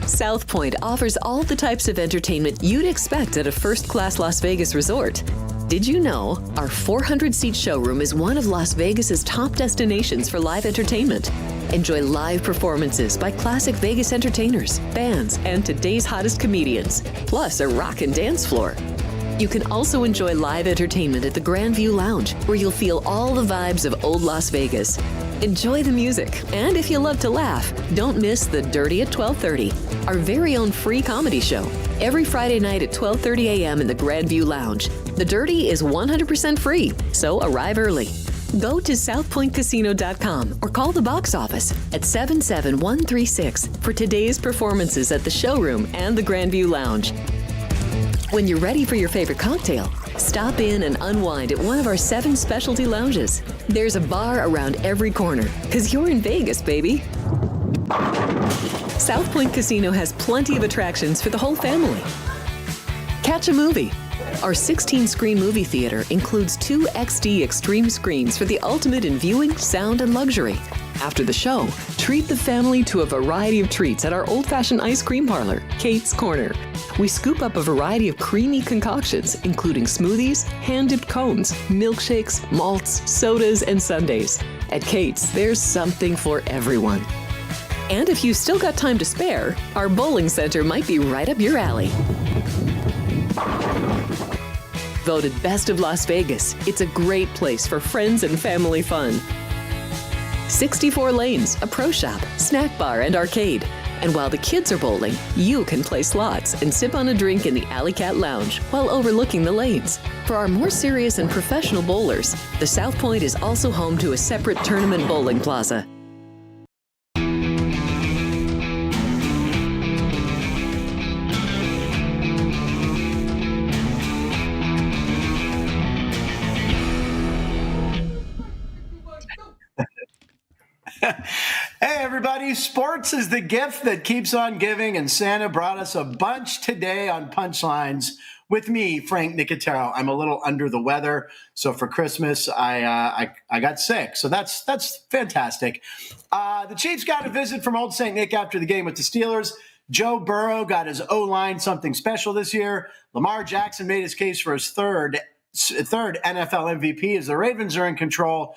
South Point offers all the types of entertainment you'd expect at a first-class Las Vegas resort. Did you know our 400-seat showroom is one of Las Vegas's top destinations for live entertainment? Enjoy live performances by classic Vegas entertainers, bands, and today's hottest comedians, plus a rock and dance floor. You can also enjoy live entertainment at the Grandview Lounge, where you'll feel all the vibes of old Las Vegas. Enjoy the music, and if you love to laugh, don't miss The Dirty at 12:30, our very own free comedy show. Every Friday night at 12:30 a.m. in the Grandview Lounge. The Dirty is 100% free, so arrive early. Go to southpointcasino.com or call the box office at 77136 for today's performances at the showroom and the Grandview Lounge. When you're ready for your favorite cocktail, stop in and unwind at one of our 7 specialty lounges. There's a bar around every corner, because you're in Vegas, baby. South Point Casino has plenty of attractions for the whole family. Catch a movie. Our 16-screen movie theater includes 2 XD Extreme screens for the ultimate in viewing, sound, and luxury. After the show, treat the family to a variety of treats at our old-fashioned ice cream parlor, Kate's Corner. We scoop up a variety of creamy concoctions, including smoothies, hand-dipped cones, milkshakes, malts, sodas, and sundaes. At Kate's, there's something for everyone. And if you've still got time to spare, our bowling center might be right up your alley. Voted Best of Las Vegas, it's a great place for friends and family fun. 64 lanes, a pro shop, snack bar, and arcade. And while the kids are bowling, you can play slots and sip on a drink in the Alley Cat Lounge while overlooking the lanes. For our more serious and professional bowlers, the South Point is also home to a separate tournament bowling plaza. Hey everybody, sports is the gift that keeps on giving, and Santa brought us a bunch today on Punchlines with me, Frank Nicotero. I'm a little under the weather, so for Christmas I got sick, so that's fantastic. The Chiefs got a visit from Old St. Nick after the game with the Steelers. Joe Burrow got his O-line something special this year. Lamar Jackson made his case for his third NFL MVP as the Ravens are in control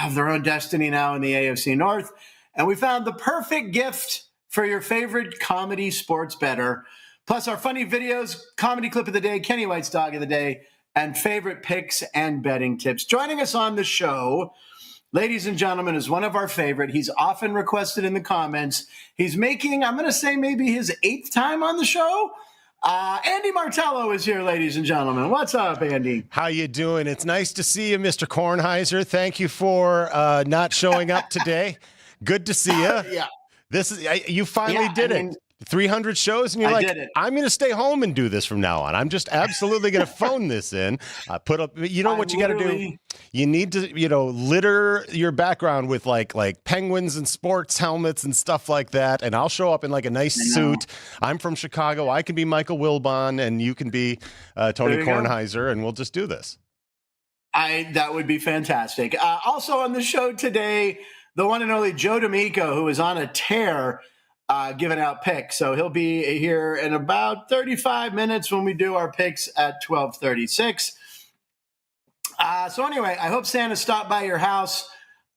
of their own destiny now in the AFC North. And we found the perfect gift for your favorite comedy sports bettor, plus our funny videos, comedy clip of the day, Kenny White's dog of the day, and favorite picks and betting tips. Joining us on the show, ladies and gentlemen, is one of our favorite. He's often requested in the comments. He's making, I'm going to say maybe his 8th time on the show. Andy Martello is here, ladies and gentlemen. What's up, Andy? How you doing? It's nice to see you, Mr. Kornheiser. Thank you for not showing up today. Good to see you. Yeah. You finally did it. 300 shows, and you're like, I'm going to stay home and do this from now on. I'm just absolutely going to phone this in. Put up, you know what you got to do? You need to, litter your background with like penguins and sports helmets and stuff like that. And I'll show up in like a nice suit. I'm from Chicago. I can be Michael Wilbon, and you can be Tony Kornheiser, and we'll just do this. That would be fantastic. Also on the show today, the one and only Joe D'Amico, who is on a tear, giving out picks. So he'll be here in about 35 minutes when we do our picks at 12:36. So anyway, I hope Santa stopped by your house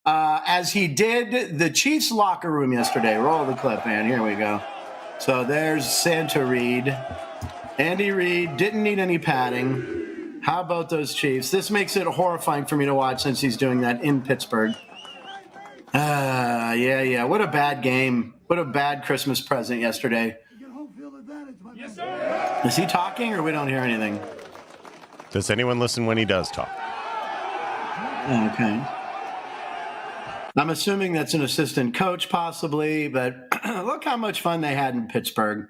as he did the Chiefs locker room yesterday. Roll the clip, man. Here we go. So there's Santa Reed. Andy Reid didn't need any padding. How about those Chiefs? This makes it horrifying for me to watch since he's doing that in Pittsburgh. Yeah. What a bad game. What a bad Christmas present yesterday. Yes, sir. Is he talking or we don't hear anything? Does anyone listen when he does talk? Okay. I'm assuming that's an assistant coach possibly, but look how much fun they had in Pittsburgh.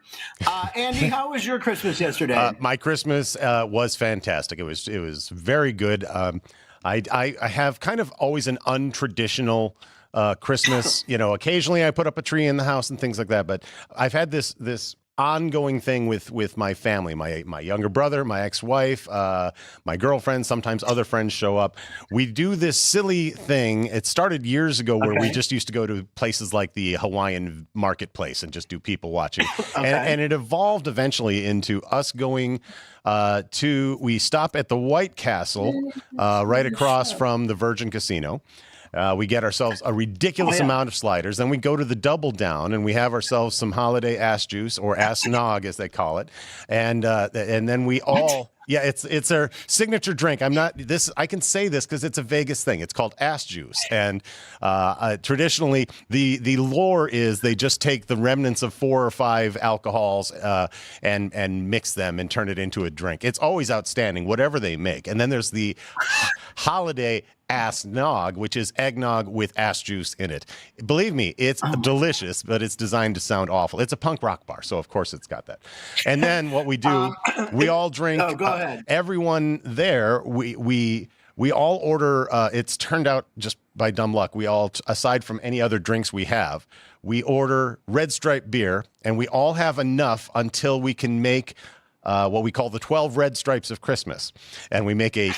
Andy, how was your Christmas yesterday? My Christmas was fantastic. It was very good. I have kind of always an untraditional Christmas. Occasionally I put up a tree in the house and things like that, but I've had this ongoing thing with my family, my younger brother, my ex-wife, my girlfriend, sometimes other friends show up. We do this silly thing. It started years ago where we just used to go to places like the Hawaiian marketplace and just do people watching. And it evolved eventually into us going we stop at the White Castle right across from the Virgin Casino. We get ourselves a ridiculous amount of sliders. Then we go to the Double Down and we have ourselves some holiday ass juice, or ass nog as they call it. And then we all, it's our signature drink. I can say this because it's a Vegas thing. It's called ass juice. And traditionally the lore is they just take the remnants of 4 or 5 alcohols and mix them and turn it into a drink. It's always outstanding, whatever they make. And then there's the holiday ass nog, which is eggnog with ass juice in it. Believe me, it's delicious, but it's designed to sound awful. It's a punk rock bar, so of course it's got that. And then what we do, we all drink. Go ahead. Everyone there, we all order. It's turned out just by dumb luck. We all, aside from any other drinks we have, we order Red Stripe beer, and we all have enough until we can make what we call the 12 red stripes of Christmas. And we make a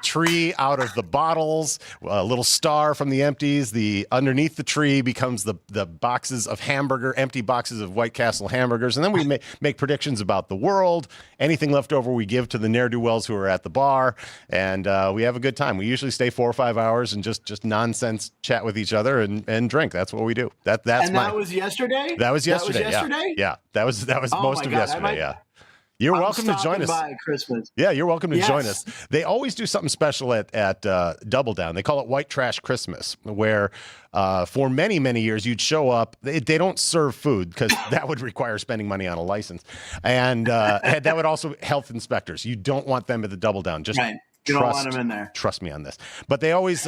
tree out of the bottles, a little star from the empties. Underneath the tree becomes the boxes of empty boxes of White Castle hamburgers. And then we make predictions about the world. Anything left over we give to the ne'er-do-wells who are at the bar. And we have a good time. We usually stay 4 or 5 hours and just nonsense chat with each other and drink. That's what we do. That was yesterday? That was yesterday. Yeah. That was most of yesterday. Yeah. You're welcome to join us. Christmas. Yeah, you're welcome to join us. They always do something special at Double Down. They call it White Trash Christmas, where for many, many years you'd show up. They don't serve food because that would require spending money on a license. And that would also health inspectors. You don't want them at the Double Down. Just right. You don't want them in there. Trust me on this. But they always,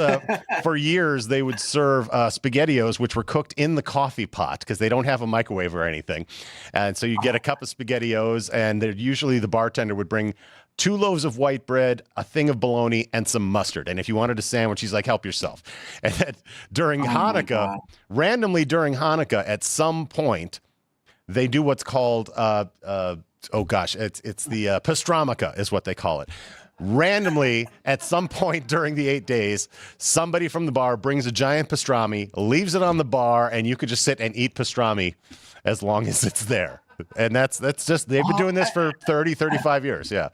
for years, they would serve SpaghettiOs, which were cooked in the coffee pot because they don't have a microwave or anything. And so you get a cup of SpaghettiOs, and usually the bartender would bring 2 loaves of white bread, a thing of bologna, and some mustard. And if you wanted a sandwich, he's like, help yourself. And then during Hanukkah, randomly during Hanukkah, at some point, they do what's called, it's the pastramica is what they call it. Randomly, at some point during the 8 days, somebody from the bar brings a giant pastrami, leaves it on the bar, and you could just sit and eat pastrami as long as it's there. And that's just, they've been doing this for 30, 35 years. Yeah.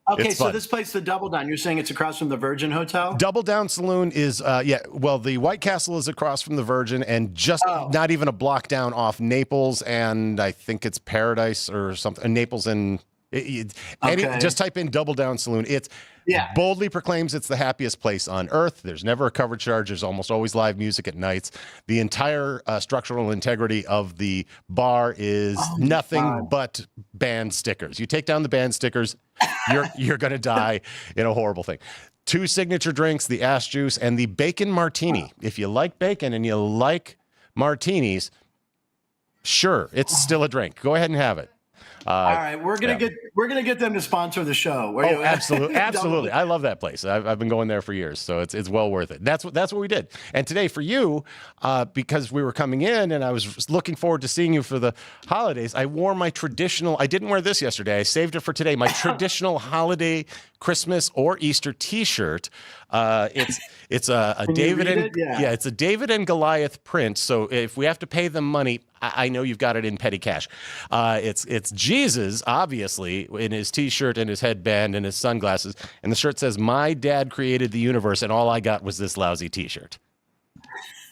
Okay, so this place, the Double Down, you're saying it's across from the Virgin Hotel? Double Down Saloon is, the White Castle is across from the Virgin and just not even a block down off Naples, and I think it's Paradise or something, Naples and... just type in Double Down Saloon. It boldly proclaims it's the happiest place on earth. There's never a cover charge. There's almost always live music at nights. The entire structural integrity of the bar is nothing but band stickers. You take down the band stickers, you're going to die in a horrible thing. 2 signature drinks, the ass juice and the bacon martini. If you like bacon and you like martinis, sure, it's still a drink. Go ahead and have it. All right, we're gonna get them to sponsor the show. Absolutely. I love that place. I've been going there for years, so it's well worth it. That's what we did. And today for you, because we were coming in and I was looking forward to seeing you for the holidays, I wore my traditional. I didn't wear this yesterday. I saved it for today. My traditional holiday Christmas or Easter T-shirt. It's a David and it's a David and Goliath print. So if we have to pay them money, I know you've got it in petty cash. It's Jesus, obviously, in his T-shirt and his headband and his sunglasses. And the shirt says, "My dad created the universe, and all I got was this lousy T-shirt."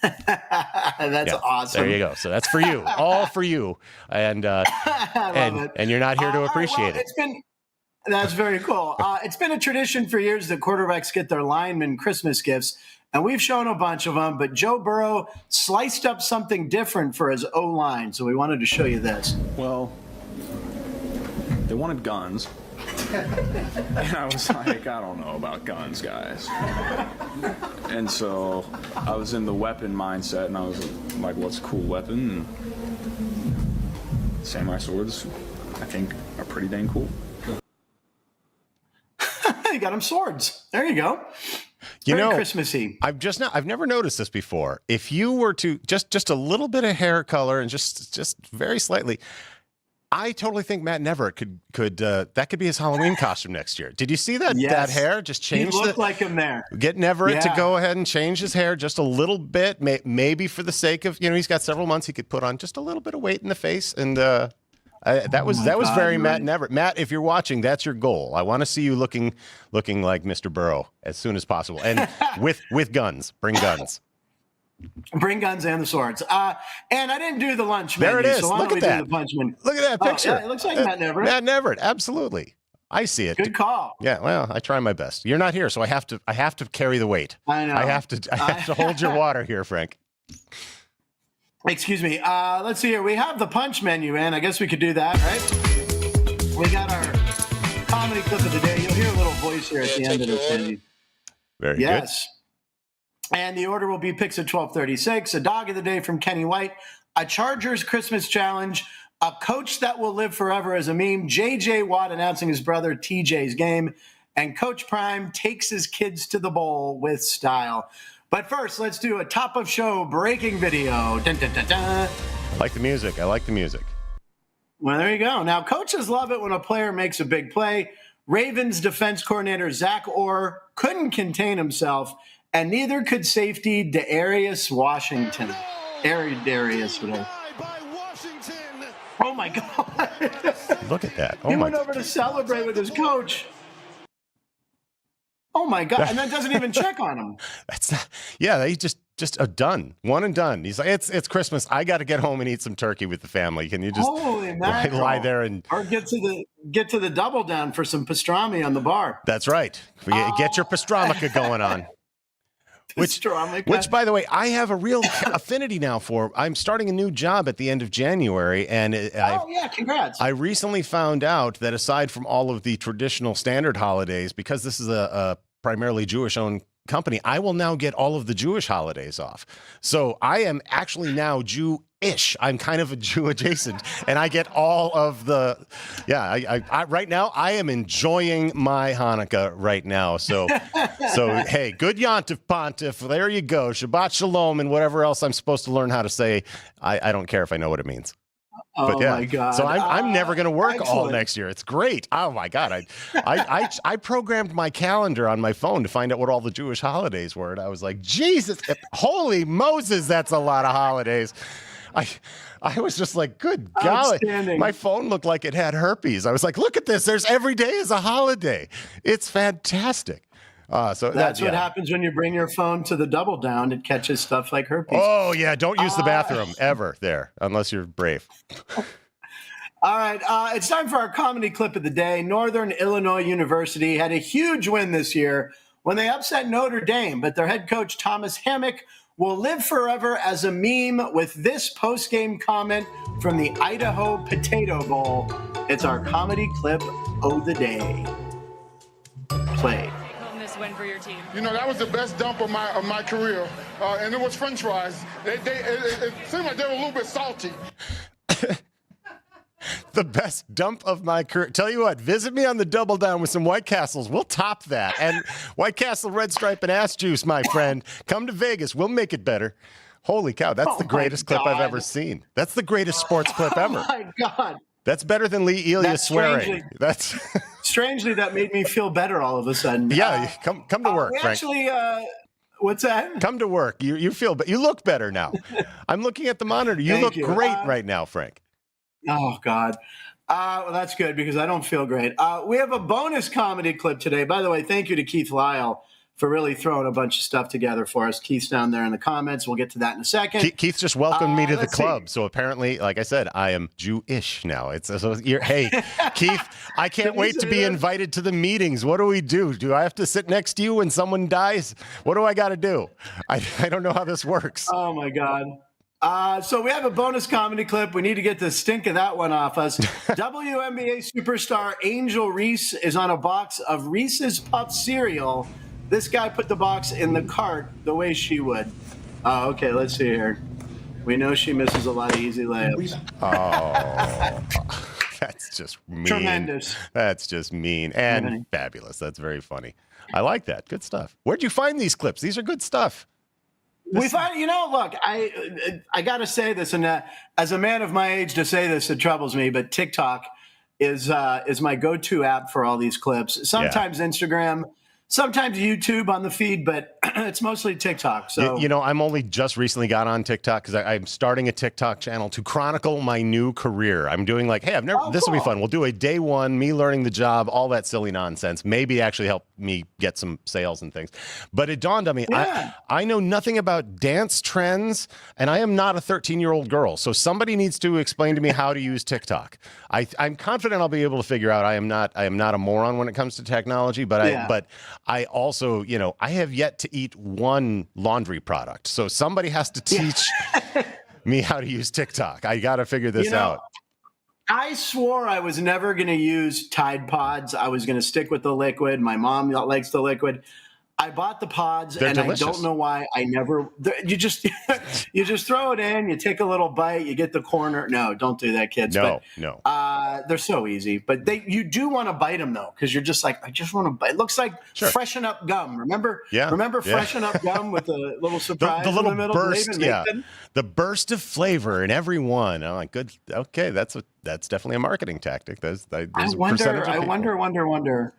That's awesome. There you go. So that's for you, all for you, and you're not here to appreciate it. That's very cool. It's been a tradition for years that quarterbacks get their linemen Christmas gifts, and we've shown a bunch of them, but Joe Burrow sliced up something different for his O-line, so we wanted to show you this. Well, they wanted guns, and I was like, I don't know about guns, guys. And so I was in the weapon mindset, and I was like, what's a cool weapon? And samurai swords, I think, are pretty dang cool. You got him swords. There you go. Very Christmassy. I've never noticed this before. If you were to just a little bit of hair color and just very slightly, I totally think Matt Neverett could that could be his Halloween costume next year. Did you see that Yes. that hair? Just change He looked like him there. Get Neverett to go ahead and change his hair just a little bit, maybe for the sake of, he's got several months he could put on just a little bit of weight in the face, and that was very Matt Neverett. Matt, if you're watching, that's your goal. I want to see you looking like Mr. Burrow as soon as possible, and with guns. Bring guns. Bring guns and the swords. And I didn't do the lunch menu. There it is. So Look at that. Look at that picture. Yeah, it looks like Matt Neverett. Matt Neverett, absolutely. I see it. Good call. Yeah, well, I try my best. You're not here, so I have to carry the weight. I know. I have to hold your water here, Frank. Excuse me. Let's see here. We have the punch menu, and I guess we could do that, right? We got our comedy clip of the day. You'll hear a little voice here at the end of this menu. Very good. And the order will be picks at 12:36, a dog of the day from Kenny White, a Chargers Christmas challenge, a coach that will live forever as a meme, J.J. Watt announcing his brother TJ's game, and Coach Prime takes his kids to the bowl with style. But first, let's do a top of show breaking video. Dun, dun, dun, dun. I like the music. Well, there you go. Now, coaches love it when a player makes a big play. Ravens defense coordinator Zach Orr couldn't contain himself, and neither could safety Darius Washington. Darius, whatever. Oh, my God. Look at that. He went over to celebrate with his coach. Oh, my God. And that doesn't even check on him. That's not, he's just a done. One and done. He's like, it's Christmas. I got to get home and eat some turkey with the family. Can you just lie there or get to the double down for some pastrami on the bar? That's right. Get your pastramica going on. Which, by the way, I have a real affinity now for. I'm starting a new job at the end of January, and congrats! I recently found out that aside from all of the traditional standard holidays, because this is a primarily Jewish-owned company, I will now get all of the Jewish holidays off. So I am actually now Jew-ish. I'm kind of a Jew adjacent, and I get all of the. I right now I am enjoying my Hanukkah right now. So hey, good Yontif Pontif. There you go. Shabbat Shalom and whatever else I'm supposed to learn how to say. I don't care if I know what it means. But my God! So I'm never going to work all next year. It's great. Oh my God! I programmed my calendar on my phone to find out what all the Jewish holidays were, and I was like, Jesus, holy Moses, that's a lot of holidays. I was just like, good golly. My phone looked like it had herpes. I was like, look at this. There's every day is a holiday. It's fantastic. So that's what happens when you bring your phone to the double down. It catches stuff like herpes. Oh, yeah. Don't use the bathroom ever there, unless you're brave. All right. It's time for our comedy clip of the day. Northern Illinois University had a huge win this year when they upset Notre Dame, but their head coach, Thomas Hammock, will live forever as a meme with this post-game comment from the Idaho Potato Bowl. It's our comedy clip of the day. Play. Win for your team? That was the best dump of my career, and it was French fries. It seemed like they were a little bit salty. The best dump of my career. Tell you what, visit me on the Double Down with some White Castles. We'll top that. And White Castle Red Stripe and Ass Juice, my friend. Come to Vegas. We'll make it better. Holy cow, that's the greatest clip I've ever seen. That's the greatest sports clip ever. Oh, my God. That's better than Lee Elia swearing. Strangely, that made me feel better all of a sudden. Yeah, come to work, Frank. Actually, what's that? Come to work. You feel, but you look better now. I'm looking at the monitor. You look great right now, Frank. Oh God. Well, that's good because I don't feel great. We have a bonus comedy clip today. By the way, thank you to Keith Lyle for really throwing a bunch of stuff together for us. Keith's down there in the comments. We'll get to that in a second. Keith just welcomed me to the club. So apparently, like I said, I am Jewish now. Hey, Keith, I can't wait to be invited to the meetings. What do we do? Do I have to sit next to you when someone dies? What do I got to do? I don't know how this works. Oh, my God. So we have a bonus comedy clip. We need to get the stink of that one off us. WNBA superstar Angel Reese is on a box of Reese's Puffs cereal. This guy put the box in the cart the way she would. Okay, let's see here. We know she misses a lot of easy layups. Oh, that's just mean. Tremendous. That's just mean and fabulous. That's very funny. I like that. Good stuff. Where'd you find these clips? These are good stuff. We find, look, I got to say this, and as a man of my age to say this, it troubles me, but TikTok is my go-to app for all these clips. Sometimes Instagram, sometimes YouTube on the feed, but it's mostly TikTok. So I'm only just recently got on TikTok because I'm starting a TikTok channel to chronicle my new career. I'm doing this will be fun. We'll do a day one, me learning the job, all that silly nonsense, maybe actually help me get some sales and things. But it dawned on me, I know nothing about dance trends, and I am not a 13-year-old girl. So somebody needs to explain to me how to use TikTok. I'm confident I'll be able to figure out. I am not a moron when it comes to technology, but I also, I have yet to eat one laundry product. So somebody has to teach me how to use TikTok. I got to figure this out. I swore I was never going to use Tide Pods. I was going to stick with the liquid. My mom likes the liquid. I bought the pods, They're delicious. I don't know why I never. You just throw it in, you take a little bite, you get the corner. No, don't do that, kids. No. They're so easy, but you do want to bite them though, because you're just like, I just want to bite. It looks like Freshen Up gum. Remember Freshen Up gum with the little surprise, the little in the middle, burst, the burst of flavor in every one. I'm like, good, okay, that's definitely a marketing tactic. I wonder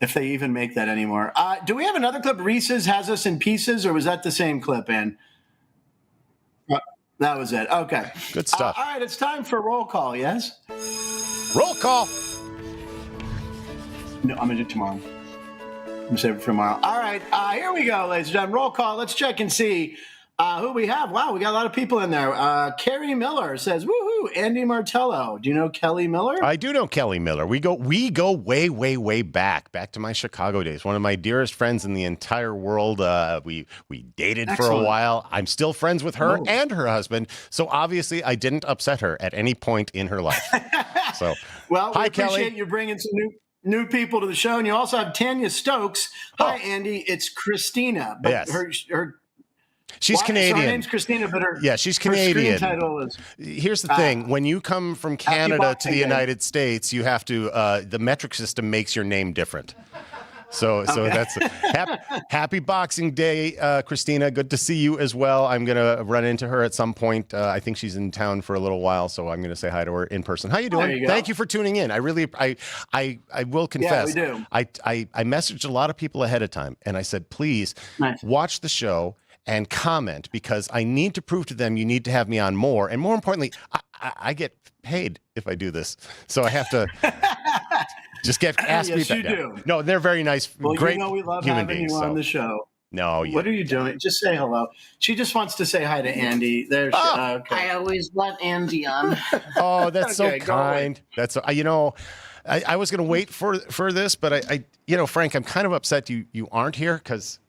if they even make that anymore. Do we have another clip? Reese's has us in pieces, or was that the same clip, Ann? That was it. Okay. Good stuff. All right, it's time for roll call, yes? Roll call. No, I'm going to do it tomorrow. I'm going to save it for tomorrow. All right, here we go, ladies and gentlemen. Roll call. Let's check and see who we have. Wow, we got a lot of people in there. Carrie Miller says, woohoo, Andy Martello. Do you know Kelly Miller? I do know Kelly Miller. We go way, way, way back to my Chicago days. One of my dearest friends in the entire world. We dated for a while. I'm still friends with her and her husband. So obviously I didn't upset her at any point in her life. So, well, we hi, appreciate Kelly. you bringing some new people to the show. And you also have Tanya Stokes. Hi, Andy. It's Christina. But yes. She's Canadian. So her name's Christina, but she's Canadian. Her screen title is. Here's the thing: when you come from Canada to the United States, you have to. The metric system makes your name different. So that's happy Boxing Day, Christina. Good to see you as well. I'm gonna run into her at some point. I think she's in town for a little while, so I'm gonna say hi to her in person. How you doing? Thank you for tuning in. I will confess. Yeah, we do. I messaged a lot of people ahead of time, and I said, please watch the show and comment, because I need to prove to them you need to have me on more. And more importantly, I get paid if I do this. So I have to just ask me. Yes, you do. No, they're very nice, great we love human having beings. you on the show. No, What are you doing? Just say hello. She just wants to say hi to Andy. There's. Okay. I always want Andy on. Oh, that's so kind. That's I was going to wait for this, but I Frank, I'm kind of upset you aren't here because.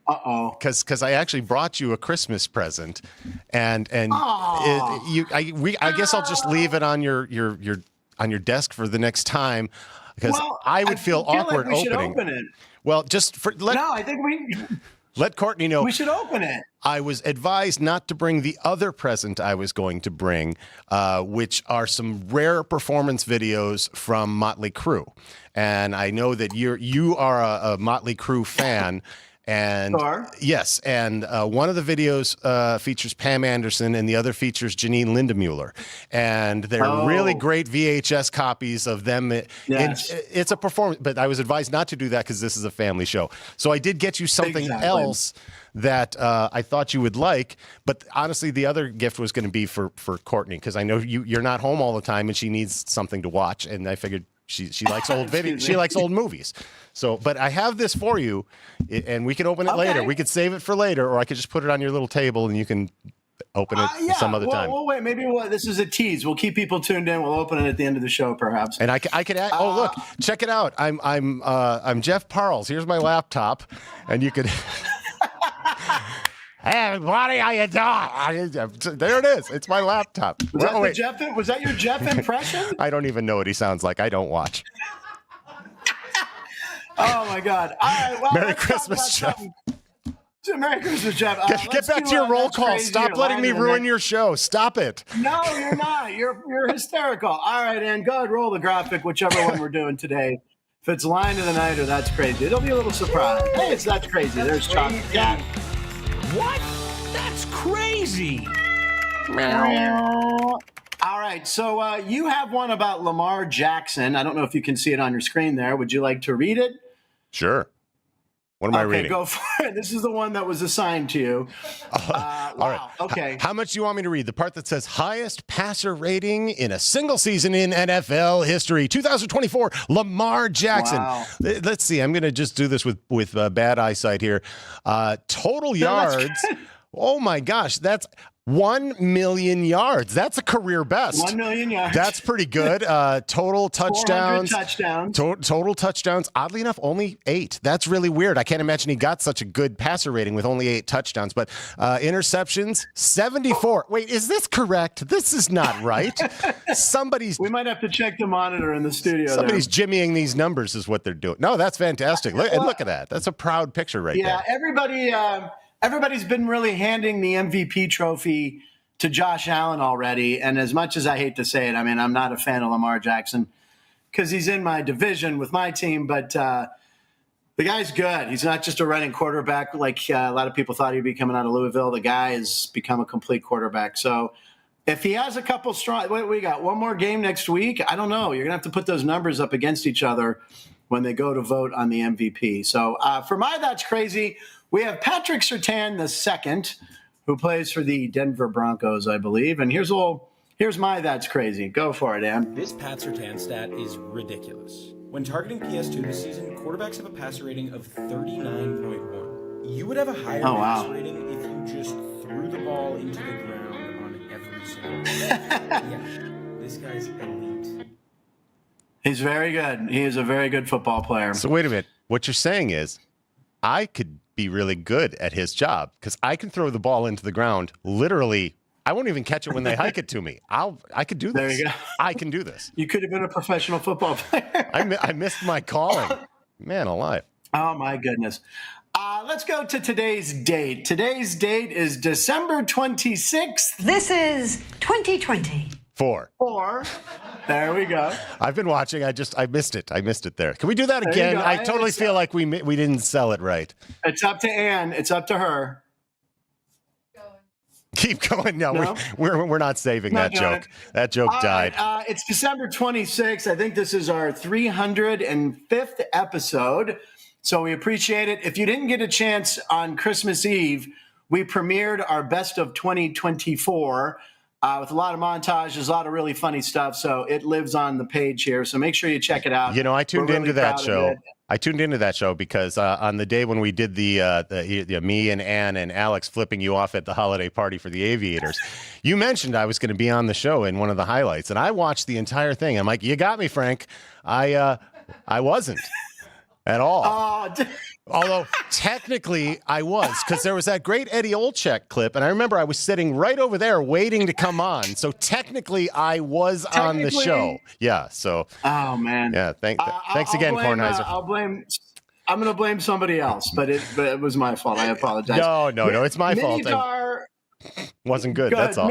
Because I actually brought you a Christmas present, and I guess I'll just leave it on your desk for the next time, because I would feel awkward like we opening. Should open it. Well, just I think let Courtney know. We should open it. I was advised not to bring the other present I was going to bring, which are some rare performance videos from Motley Crue, and I know that you are a Motley Crue fan. And yes, and one of the videos features Pam Anderson, and the other features Janine Lindemuller, and they're really great VHS copies of them. Yes. It's a performance, but I was advised not to do that because this is a family show. So I did get you something else that I thought you would like, but honestly, the other gift was going to be for Courtney, because I know you're not home all the time, and she needs something to watch, and I figured. She likes old videos. She likes old movies. So, but I have this for you, and we can open it later. We could save it for later, or I could just put it on your little table, and you can open it some other time. Well, wait. Maybe this is a tease. We'll keep people tuned in. We'll open it at the end of the show, perhaps. And I could add. Look, check it out. I'm Jeff Parles. Here's my laptop, and you could. Hey, everybody, how you doing? There it is. It's my laptop. Was that your Jeff impression? I don't even know what he sounds like. I don't watch. Oh, my God. All right. Well, Merry Christmas, Jeff. Merry Christmas, Jeff. Get back to your roll call. Stop letting me ruin your show. Stop it. No, you're not. You're hysterical. All right, and go ahead, roll the graphic, whichever one we're doing today. If it's Line of the Night or That's Crazy, it'll be a little surprise. Hey, That's Crazy. There's Chocolate Cat. What? crazy. All right, so you have one about Lamar Jackson. I don't know if you can see it on your screen there. Would you like to read it? Sure. What am I reading? Go for it. This is the one that was assigned to you. All right. Okay. How much do you want me to read? The part that says highest passer rating in a single season in NFL history. 2024, Lamar Jackson. Wow. Let's see. I'm going to just do this with bad eyesight here. Total yards. Oh, my gosh. That's 1 million yards. That's a career best. 1 million yards. That's pretty good. Total touchdowns. Total touchdowns. Oddly enough, only 8. That's really weird. I can't imagine he got such a good passer rating with only 8 touchdowns. But interceptions, 74. Wait, is this correct? This is not right. We might have to check the monitor in the studio. Somebody's jimmying these numbers is what they're doing. No, that's fantastic. Look at that. That's a proud picture right there. Yeah, everybody's been really handing the MVP trophy to Josh Allen already. And as much as I hate to say it, I mean, I'm not a fan of Lamar Jackson because he's in my division with my team, but the guy's good. He's not just a running quarterback like a lot of people thought he'd be coming out of Louisville. The guy has become a complete quarterback. So if he has a couple strong, we got one more game next week. I don't know. You're going to have to put those numbers up against each other when they go to vote on the MVP. So for my That's Crazy, we have Patrick Surtain II, who plays for the Denver Broncos, I believe. And here's my That's Crazy. Go for it, Ann. This Pat Surtain stat is ridiculous. When targeting PS2 this season, quarterbacks have a passer rating of 39.1. You would have a higher passer rating if you just threw the ball into the ground on every single play. Yeah, this guy's elite. He's very good. He is a very good football player. So wait a minute. What you're saying is I could be really good at his job because I can throw the ball into the ground literally. I won't even catch it when they hike it to me. I could do this. There you go. I can do this. You could have been a professional football player. I missed my calling. Man alive. Oh, my goodness. Let's go to today's date. Today's date is December 26th. This is 2020. 4. There we go. I've been watching. I missed it. I missed it there. Can we do that again? I totally feel like we didn't sell it right. It's up to Ann. It's up to her. Keep going. No, we're not saving that joke. That joke died. It's December 26th. I think this is our 305th episode. So we appreciate it. If you didn't get a chance on Christmas Eve, we premiered our best of 2024 with a lot of montages, a lot of really funny stuff. So it lives on the page here. So make sure you check it out. You know, I tuned into that show. I tuned into that show because on the day when we did the me and Ann and Alex flipping you off at the holiday party for the Aviators, you mentioned I was going to be on the show in one of the highlights, and I watched the entire thing. I'm like, you got me, Frank. I wasn't at all. Although technically I was, because there was that great Eddie Olczyk clip, and I remember I was sitting right over there waiting to come on. So technically I was on the show. Yeah. So. Oh man. Yeah. Thanks again, Kornheiser. I'm going to blame somebody else, but it was my fault. I apologize. No. It's my fault. Wasn't good. That's all.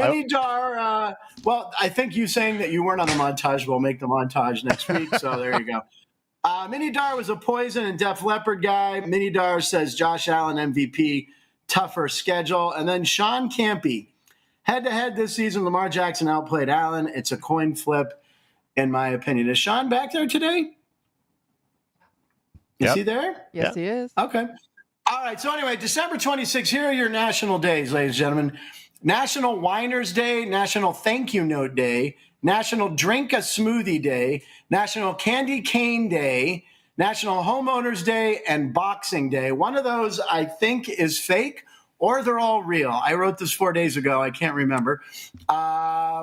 Well, I think you saying that you weren't on the montage will make the montage next week. So there you go. Mini Dar was a Poison and Def Leppard guy. Mini Dar says Josh Allen MVP, tougher schedule. And then Sean Campy, head-to-head this season, Lamar Jackson outplayed Allen. It's a coin flip, in my opinion. Is Sean back there today? Is he there? Yes, he is. Okay. All right. So anyway, December 26th, here are your national days, ladies and gentlemen. National Winers Day, National Thank You Note Day, National Drink a Smoothie Day, National Candy Cane Day, National Homeowners Day, and Boxing Day. One of those, I think, is fake, or they're all real. I wrote this 4 days ago. I can't remember.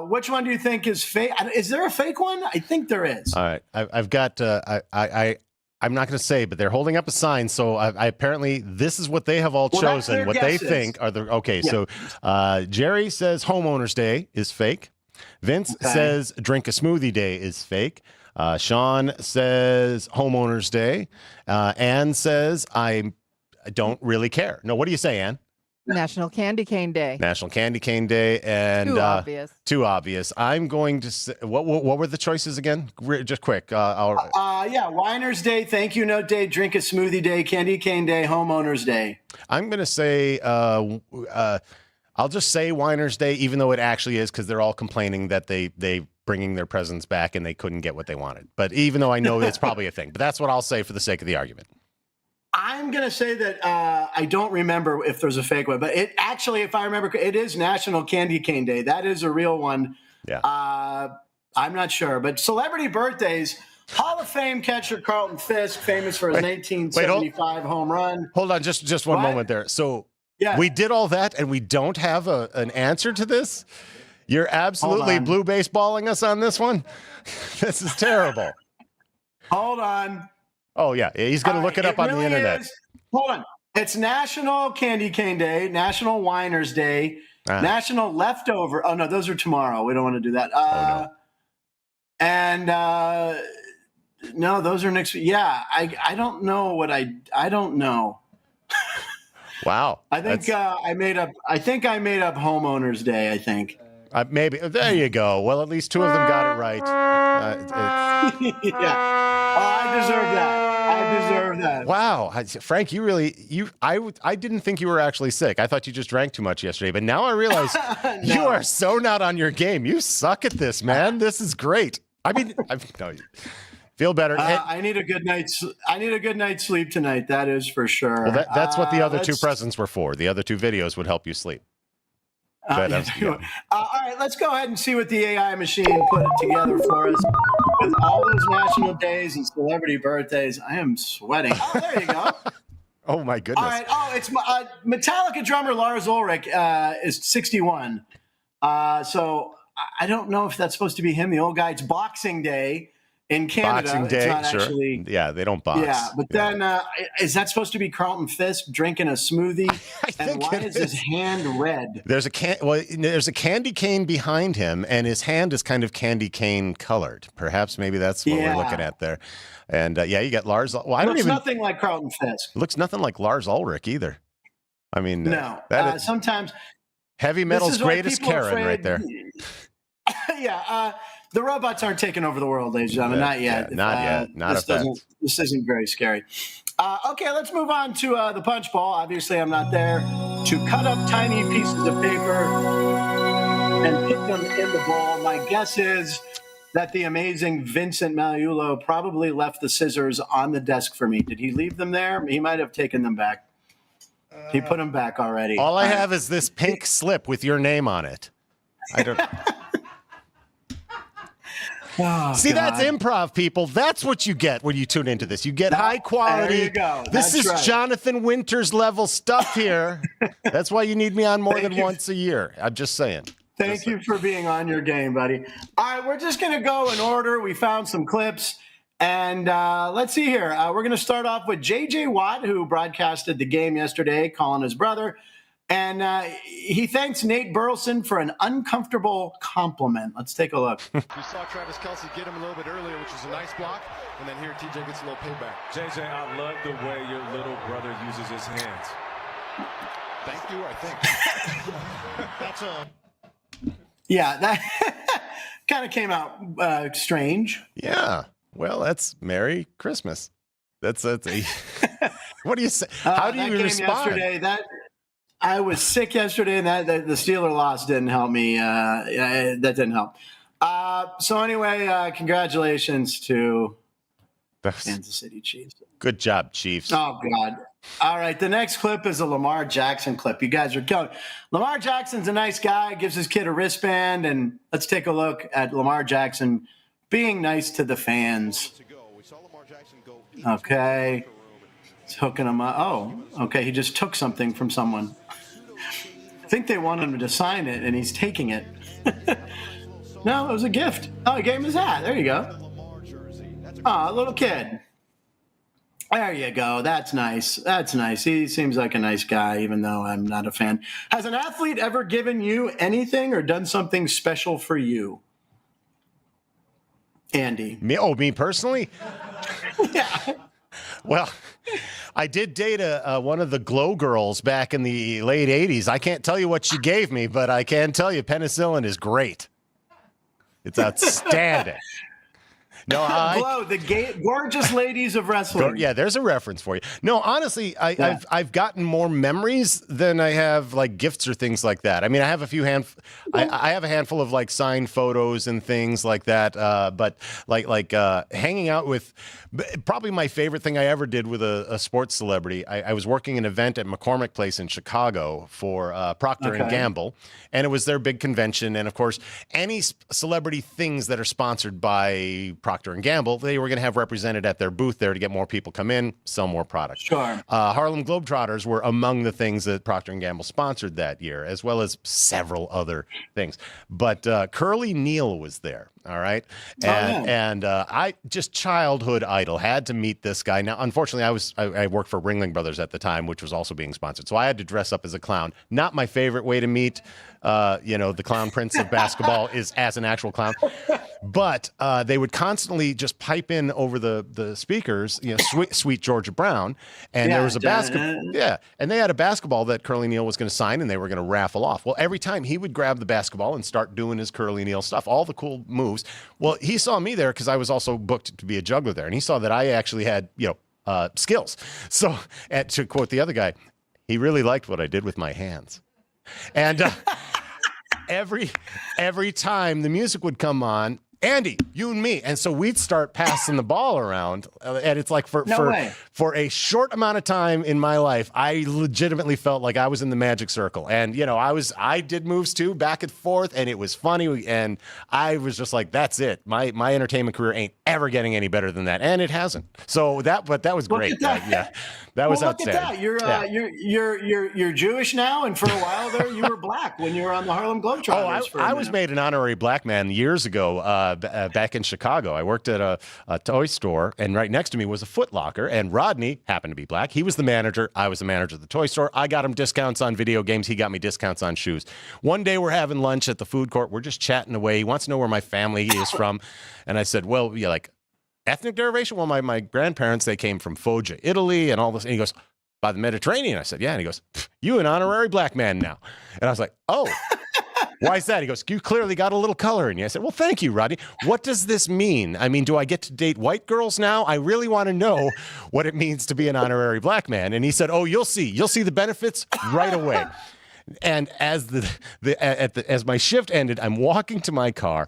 Which one do you think is fake? Is there a fake one? I think there is. All right. I've got I'm not going to say, but they're holding up a sign. So I apparently this is what they have all chosen. What they think are the okay. Yeah. So Jerry says Homeowners Day is fake. Vince says Drink a Smoothie Day is fake. Sean says Homeowners Day. Ann says I don't really care. No, what do you say, Ann? National Candy Cane Day. National Candy Cane Day, and too obvious. I'm going to say what were the choices again? Just quick. Winers Day, Thank You Note Day, Drink a Smoothie Day, Candy Cane Day, Homeowners Day. I'm going to say I'll just say Winers Day, even though it actually is, because they're all complaining that they bringing their presents back and they couldn't get what they wanted. But even though I know it's probably a thing, but that's what I'll say for the sake of the argument. I'm going to say that I don't remember if there's a fake one, but it actually, if I remember, it is National Candy Cane Day. That is a real one. Yeah. I'm not sure, but celebrity birthdays. Hall of Fame catcher Carlton Fisk, famous for his 1975 home run. Hold on, just one moment there. So we did all that, and we don't have an answer to this? You're absolutely blue baseballing us on this one? This is terrible. Hold on. Oh, yeah. He's going to look it up on the internet. Hold on. It's National Candy Cane Day, National Winers Day, National Leftover. Oh, no, those are tomorrow. We don't want to do that. No. And no, those are next week. Yeah, I don't know what I don't know. Wow. I think I made up Homeowners Day, I think. Maybe. There you go. Well, at least two of them got it right. Yeah. I deserve that. Wow. Frank, I didn't think you were actually sick. I thought you just drank too much yesterday, but now I realize you are so not on your game. You suck at this, man. This is great. I mean, feel better. I need a good night's sleep tonight. That is for sure. Well, that's what the other two presents were for. The other two videos would help you sleep. All right, let's go ahead and see what the AI machine put together for us. With all those national days and celebrity birthdays, I am sweating. Oh, there you go. Oh, my goodness. All right. Oh, it's Metallica drummer Lars Ulrich is 61. So I don't know if that's supposed to be him, the old guy. It's Boxing Day in Canada. Boxing Day, it's not sure. Actually, yeah, they don't box. Yeah, but then is that supposed to be Carlton Fisk drinking a smoothie? And why is his hand red? There's a candy cane behind him, and his hand is kind of candy cane colored. Perhaps maybe that's what we're looking at there. And you got Lars. Well, looks nothing like Carlton Fisk. Looks nothing like Lars Ulrich either. I mean, no. Sometimes heavy metal's greatest Karen right there. Yeah. The robots aren't taking over the world, ladies and gentlemen. Not yet. This isn't very scary. Okay, let's move on to the punch ball. Obviously, I'm not there to cut up tiny pieces of paper and put them in the bowl. My guess is that the amazing Vincent Magliulo probably left the scissors on the desk for me. Did he leave them there? He might have taken them back. He put them back already. All I have is this pink slip with your name on it. I don't... Oh, see, that's improv, people. That's what you get when you tune into this. You get high quality. There you go. This is right. Jonathan Winters level stuff here. That's why you need me on more than once a year. I'm just saying. Thank you for being on your game, buddy. All right, we're just going to go in order. We found some clips. And let's see here. We're going to start off with J.J. Watt, who broadcasted the game yesterday, calling his brother. And he thanks Nate Burleson for an uncomfortable compliment. Let's take a look. We saw Travis Kelce get him a little bit earlier, which was a nice block. And then here TJ gets a little payback. JJ, I love the way your little brother uses his hands. Thank you, I think. That's a... Yeah, that kind of came out strange. Yeah. Well, that's Merry Christmas. That's a... What do you say? How do you respond? Yesterday, I was sick yesterday, and that the Steeler loss didn't help me. That didn't help. So anyway, congratulations to Kansas City Chiefs. Good job, Chiefs. Oh, God. All right, the next clip is a Lamar Jackson clip. You guys are going. Lamar Jackson's a nice guy, gives his kid a wristband, and let's take a look at Lamar Jackson being nice to the fans. Okay. He's hooking him up. Oh, okay, he just took something from someone. I think they want him to sign it, and he's taking it. No, it was a gift. Oh, he gave him his hat. There you go. Oh, a little kid. There you go. That's nice. That's nice. He seems like a nice guy, even though I'm not a fan. Has an athlete ever given you anything or done something special for you? Andy. Me personally? Yeah. Well, I did date one of the Glow girls back in the late 80s. I can't tell you what she gave me, but I can tell you penicillin is great. It's outstanding. No, Glow, the gorgeous ladies of wrestling. Yeah, there's a reference for you. No, honestly, I've gotten more memories than I have like gifts or things like that. I mean, I have I have a handful of like signed photos and things like that. But like hanging out with, probably my favorite thing I ever did with a sports celebrity. I was working an event at McCormick Place in Chicago for Procter and Gamble, and it was their big convention. And of course, any celebrity things that are sponsored by Procter & Gamble, they were going to have represented at their booth there to get more people come in, sell more products. Sure. Harlem Globetrotters were among the things that Procter & Gamble sponsored that year, as well as several other things. But Curly Neal was there, all right? And I just childhood idol, had to meet this guy. Now, unfortunately, I worked for Ringling Brothers at the time, which was also being sponsored. So I had to dress up as a clown. Not my favorite way to meet the clown prince of basketball is as an actual clown. But they would constantly just pipe in over the speakers, sweet Georgia Brown. And there was a basketball. Yeah. And they had a basketball that Curly Neal was going to sign, and they were going to raffle off. Well, every time he would grab the basketball and start doing his Curly Neal stuff, all the cool moves. Well, he saw me there because I was also booked to be a juggler there. And he saw that I actually had, skills. So, to quote the other guy, he really liked what I did with my hands. And every time the music would come on, Andy, you and me. And so we'd start passing the ball around. And it's like for a short amount of time in my life, I legitimately felt like I was in the magic circle. And, I did moves too, back and forth, and it was funny. And I was just like, that's it. My entertainment career ain't ever getting any better than that. And it hasn't. So that was great. That was outstanding. Look at that. You're Jewish now. And for a while there, you were black when you were on the Harlem Globetrotters. I was made an honorary black man years ago. Back in Chicago, I worked at a toy store, and right next to me was a Foot Locker, and Rodney happened to be black. He was the manager. I was the manager of the toy store. I got him discounts on video games. He got me discounts on shoes. One day we're having lunch at the food court. We're just chatting away. He wants to know where my family is from. And I said, well, like ethnic derivation? Well, my grandparents, they came from Foggia, Italy, and all this. And he goes, by the Mediterranean? I said, yeah. And he goes, you an honorary black man now. And I was like, oh. Why is that? He goes, you clearly got a little color in you. I said, well, thank you, Rodney. What does this mean? I mean, do I get to date white girls now? I really want to know what it means to be an honorary black man. And he said, oh, you'll see. You'll see the benefits right away. And as as my shift ended, I'm walking to my car,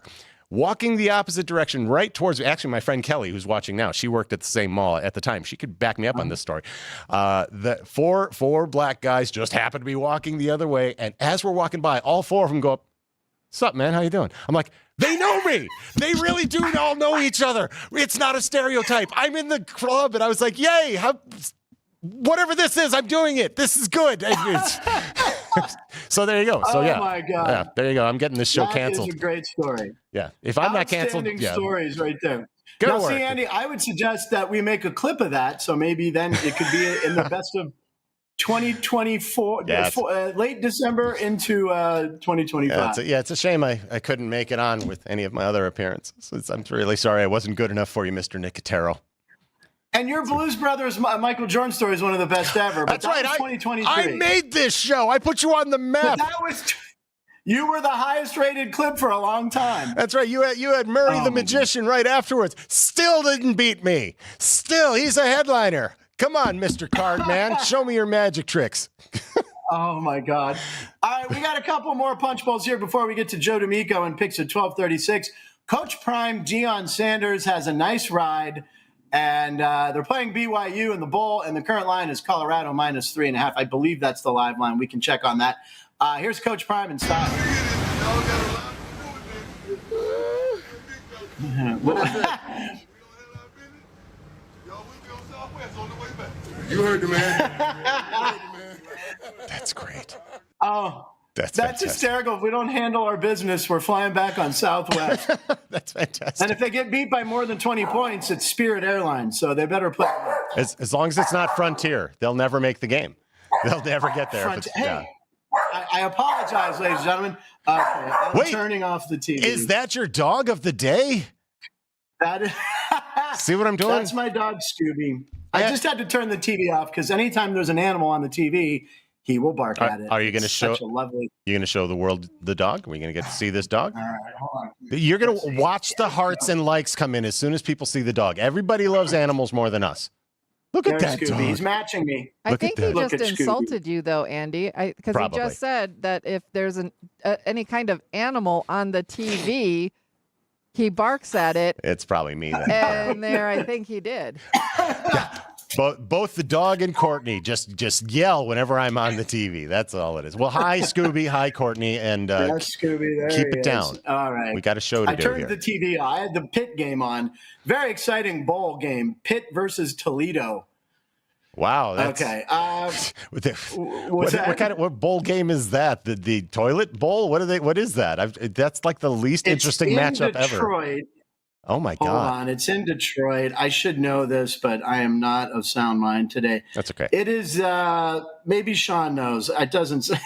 walking the opposite direction right towards me. Actually, my friend Kelly, who's watching now, she worked at the same mall at the time. She could back me up on this story. The four black guys just happened to be walking the other way. And as we're walking by, all four of them go up, "Sup, man? How you doing?" I'm like, they know me. They really do all know each other. It's not a stereotype. I'm in the club, and I was like, yay, whatever this is, I'm doing it. This is good. So there you go. So oh my God. Yeah, there you go. I'm getting this show canceled. That is a great story. Yeah. If I'm not canceled, stories right there. Good now, work. see, Andy, I would suggest that we make a clip of that. So maybe then it could be in the best of 2024, late December into 2025. It's a shame I couldn't make it on with any of my other appearances. I'm really sorry I wasn't good enough for you, Mr. Nicotero. And your Blues Brothers Michael Jordan story is one of the best ever. But That's right. 2023. I made this show. I put you on the map. You were the highest rated clip for a long time. That's right. You had Murray the Magician right afterwards. Still didn't beat me. Still, he's a headliner. Come on, Mr. Cardman. Show me your magic tricks. Oh, my God. All right, we got a couple more punch bowls here before we get to Joe D'Amico and picks at 12:36. Coach Prime Deion Sanders has a nice ride. And they're playing BYU in the bowl, and the current line is Colorado -3.5. I believe that's the live line. We can check on that. Here's Coach Prime in style. You heard the man. That's great. Oh. That's hysterical. If we don't handle our business, we're flying back on Southwest. That's fantastic. And if they get beat by more than 20 points, it's Spirit Airlines, so they better play. As long as it's not Frontier, they'll never make the game. They'll never get there. I apologize, ladies and gentlemen. I'm turning off the TV. Is that your dog of the day? That is. See what I'm doing? That's my dog, Scooby. I just had to turn the TV off because anytime there's an animal on the TV, he will bark at it. Are you going to show? Lovely... You're going to show the world the dog? Are we going to get to see this dog? All right, hold on. You're going to watch the hearts and likes come in as soon as people see the dog. Everybody loves animals more than us. Look at that dog. He's matching me. I think he just insulted you, though, Andy, because he just said that if there's any kind of animal on the TV, he barks at it. It's probably me then. And there, I think he did. Yeah. Both the dog and Courtney just yell whenever I'm on the TV. That's all it is. Well, hi, Scooby. Hi, Courtney. And Scooby, keep it down. All right. We got a show to do here. I turned the TV on. I had the Pitt game on. Very exciting bowl game. Pitt versus Toledo. Wow. That's, okay. What bowl game is that? The toilet bowl? What is that? That's like the least interesting matchup Detroit. ever. Oh my God. Hold on. It's in Detroit. I should know this, but I am not of sound mind today. That's okay. It is, maybe Sean knows. It doesn't say.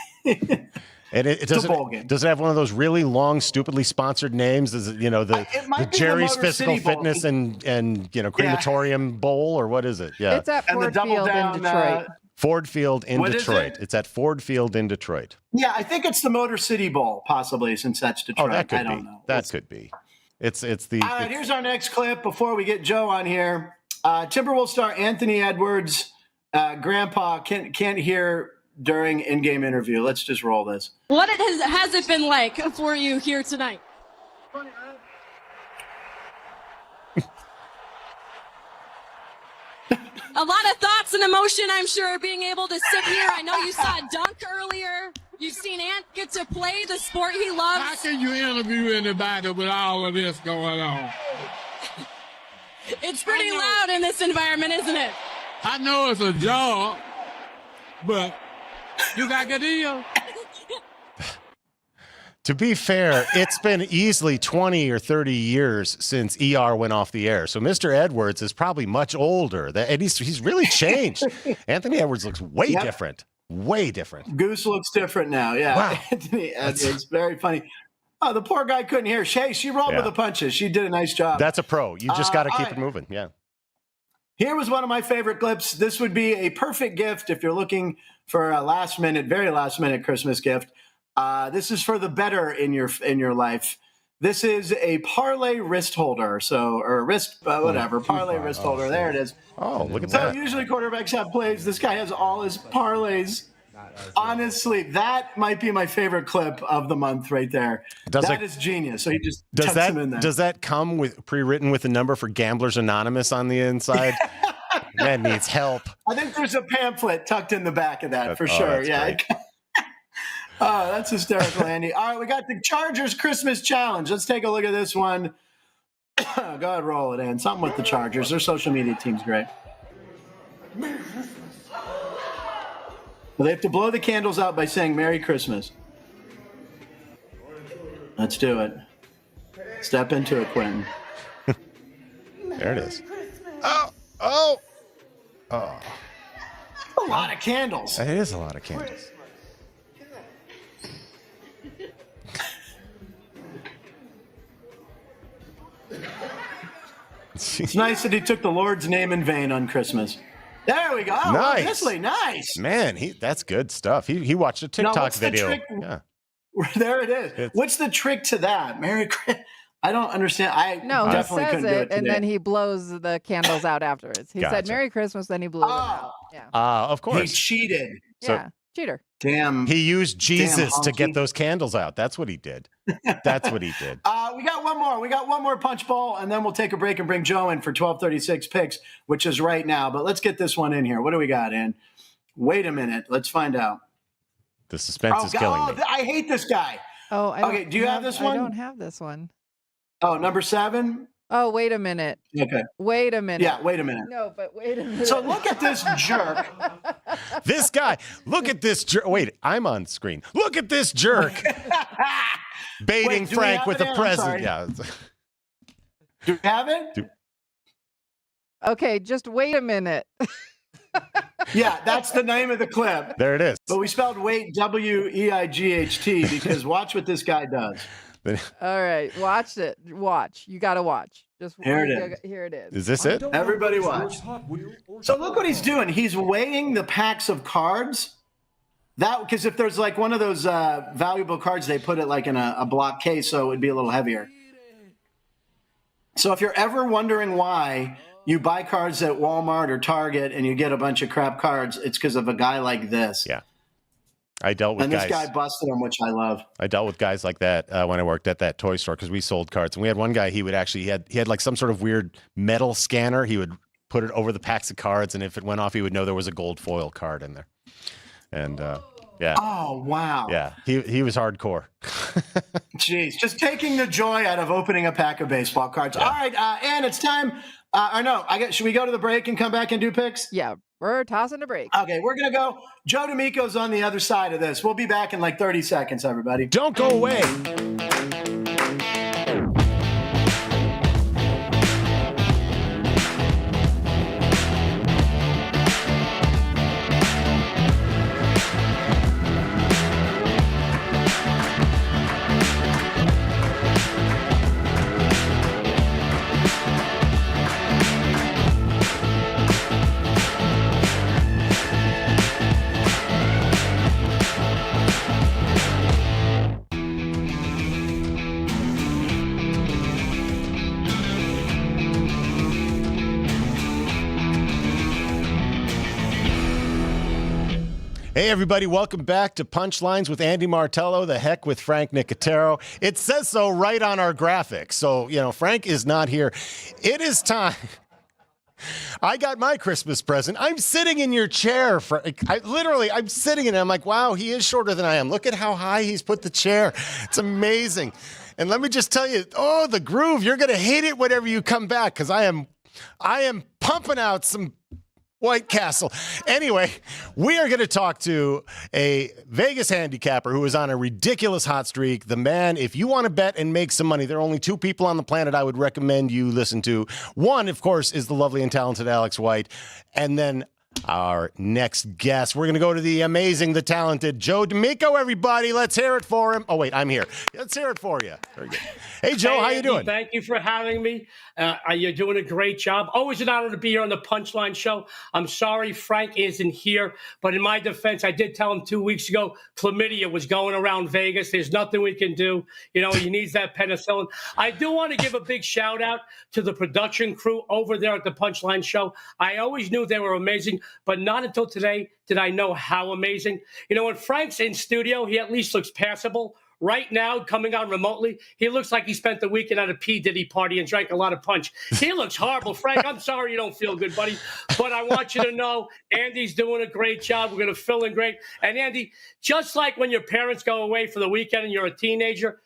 And it does it have one of those really long, stupidly sponsored names? Is it, the Jerry's Physical Fitness and Crematorium Bowl, or what is it? Yeah. It's at Ford Field in Detroit. Ford Field in Detroit. It's at Ford Field in Detroit. Yeah, I think it's the Motor City Bowl, possibly, since that's Detroit. Oh, that could I be. don't know. That could be. It's the. All right, here's our next clip before we get Joe on here. Timberwolves star Anthony Edwards, Grandpa can't hear during in-game interview. Let's just roll this. What has it been like for you here tonight? A lot of thoughts and emotion, I'm sure, being able to sit here. I know you saw a dunk earlier. You've seen Ant get to play the sport he loves. How can you interview anybody with all of this going on? It's pretty loud in this environment, isn't it? I know it's a job, but you got a deal. To be fair, it's been easily 20 or 30 years since ER went off the air. So Mr. Edwards is probably much older. And he's really changed. Anthony Edwards looks way different. Way different. Goose looks different now. Yeah. Wow. Anthony Edwards, very funny. Oh, the poor guy couldn't hear. She rolled with the punches. She did a nice job. That's a pro. You just got to keep it moving. Yeah. Here was one of my favorite clips. This would be a perfect gift if you're looking for a very last minute Christmas gift. This is for the bettor in your life. This is a parlay wrist holder. Parlay wrist holder. There it is. Oh, look at that. So usually quarterbacks have plays. This guy has all his parlays. Honestly, that might be my favorite clip of the month right there. That is genius. So he just tucks him in there. Does that come with pre-written with a number for Gamblers Anonymous on the inside? That needs help. I think there's a pamphlet tucked in the back of that for sure. Yeah. Oh, that's hysterical, Andy. All right, we got the Chargers Christmas Challenge. Let's take a look at this one. Go ahead, roll it in. Something with the Chargers. Their social media team's great. Well, they have to blow the candles out by saying Merry Christmas. Let's do it. Step into it, Quentin. There it is. Oh. A lot of candles. It is a lot of candles. It's nice that he took the Lord's name in vain on Christmas. There we go. Nice. Obviously, nice. Man, that's good stuff. He watched a TikTok video. Yeah. There it is. What's the trick to that? Merry Christmas. I don't understand. He says it, and then he blows the candles out afterwards. He said Merry Christmas, then he blew them out. Yeah. Of course. He cheated. Yeah. Cheater. Damn. He used Jesus to get those candles out. That's what he did. That's what he did. We got one more. We got one more punch bowl, and then we'll take a break and bring Joe in for 12:36 picks, which is right now. But let's get this one in here. What do we got in? Wait a minute. Let's find out. The suspense is killing me. I hate this guy. Oh, okay. Do you have this one? I don't have this one. Oh, number 7. Oh, wait a minute. Okay. Wait a minute. Yeah, wait a minute. No, but wait a minute. So look at this jerk. This guy. Look at this jerk. Wait, I'm on screen. Look at this jerk. Baiting Frank with a present. Yeah. Do you have it? Okay, just wait a minute. Yeah, that's the name of the clip. There it is. But we spelled wait, W-E-I-G-H-T, because watch what this guy does. All right, watch it. Watch. You got to watch. Here it is. Here it is. Is this it? Everybody watch. So look what he's doing. He's weighing the packs of cards That because if there's like one of those valuable cards, they put it like in a block case, so it would be a little heavier. So if you're ever wondering why you buy cards at Walmart or Target and you get a bunch of crap cards, it's because of a guy like this. Yeah. I dealt with guys. And this guy busted them, which I love. I dealt with guys like that when I worked at that toy store because we sold cards. And we had one guy, he had like some sort of weird metal scanner. He would put it over the packs of cards, and if it went off, he would know there was a gold foil card in there. And yeah. Oh, wow. Yeah, he was hardcore. Jeez, just taking the joy out of opening a pack of baseball cards. Yeah. All right, Ann, it's time. Should we go to the break and come back and do picks? Yeah, we're tossing a break. Okay, we're going to go. Joe D'Amico's on the other side of this. We'll be back in like 30 seconds, everybody. Don't go away. Hey, everybody. Welcome back to Punchlines with Andy Martello, the heck with Frank Nicotero. It says so right on our graphic. So, Frank is not here. It is time. I got my Christmas present. I'm sitting in your chair. I'm sitting in it. I'm like, wow, he is shorter than I am. Look at how high he's put the chair. It's amazing. And let me just tell you, the groove. You're going to hate it whenever you come back because I am pumping out some White Castle. Anyway, we are going to talk to a Vegas handicapper who is on a ridiculous hot streak. The man, if you want to bet and make some money, there are only two people on the planet I would recommend you listen to. One, of course, is the lovely and talented Alex White. And then our next guest, we're going to go to the amazing, the talented Joe D'Amico, everybody. Let's hear it for him. Oh, wait, I'm here. Let's hear it for you. Very good. Hey, Joe, how you doing? Thank you for having me. You're doing a great job. Always an honor to be here on the Punchline Show. I'm sorry Frank isn't here, but in my defense, I did tell him 2 weeks ago chlamydia was going around Vegas. There's nothing we can do. He needs that penicillin. I do want to give a big shout out to the production crew over there at the Punchline Show. I always knew they were amazing, but not until today did I know how amazing. When Frank's in studio, he at least looks passable. Right now, coming on remotely, he looks like he spent the weekend at a P. Diddy party and drank a lot of punch. He looks horrible. Frank, I'm sorry you don't feel good, buddy. But I want you to know Andy's doing a great job. We're going to fill in great. And Andy, just like when your parents go away for the weekend and you're a teenager,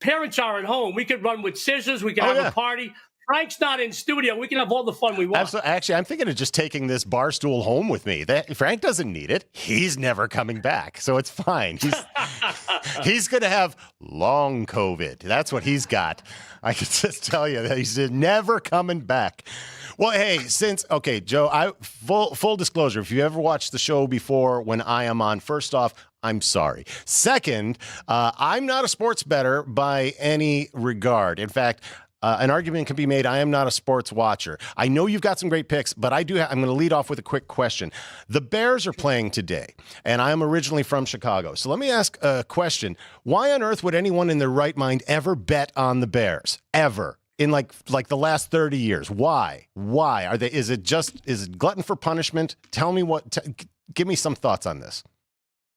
parents aren't home. We could run with scissors. We could have a party. Frank's not in studio. We can have all the fun we want. Absolutely. Actually, I'm thinking of just taking this bar stool home with me. Frank doesn't need it. He's never coming back, so it's fine. He's going to have long COVID. That's what he's got. I can just tell you that he's never coming back. Well, hey, Joe, full disclosure, if you ever watched the show before when I am on, first off, I'm sorry. Second, I'm not a sports bettor by any regard. In fact, an argument can be made. I am not a sports watcher. I know you've got some great picks, but I'm going to lead off with a quick question. The Bears are playing today, and I am originally from Chicago. So let me ask a question. Why on earth would anyone in their right mind ever bet on the Bears? Ever? In like the last 30 years? Why? Why? Is it glutton for punishment? Tell me give me some thoughts on this.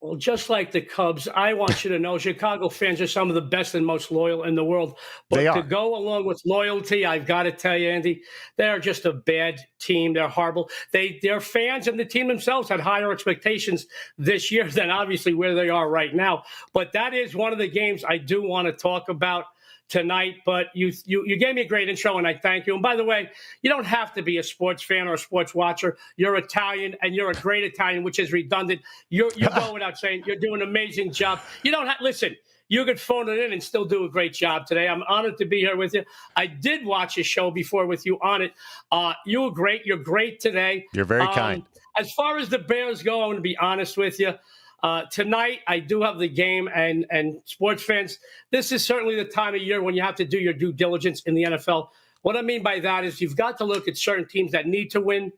Well, just like the Cubs, I want you to know Chicago fans are some of the best and most loyal in the world. But to go along with loyalty, I've got to tell you, Andy, they're just a bad team. They're horrible. Their fans and the team themselves had higher expectations this year than obviously where they are right now. But that is one of the games I do want to talk about tonight, but you gave me a great intro, and I thank you. And by the way, you don't have to be a sports fan or a sports watcher. You're Italian, and you're a great Italian, which is redundant. You go without saying. You're doing an amazing job. You don't listen. You could phone it in and still do a great job today. I'm honored to be here with you. I did watch a show before with you on it. You were great. You're great today. You're very kind. As far as the Bears go, I want to be honest with you. Tonight, I do have the game, and sports fans, this is certainly the time of year when you have to do your due diligence in the NFL. What I mean by that is you've got to look at certain teams that need to win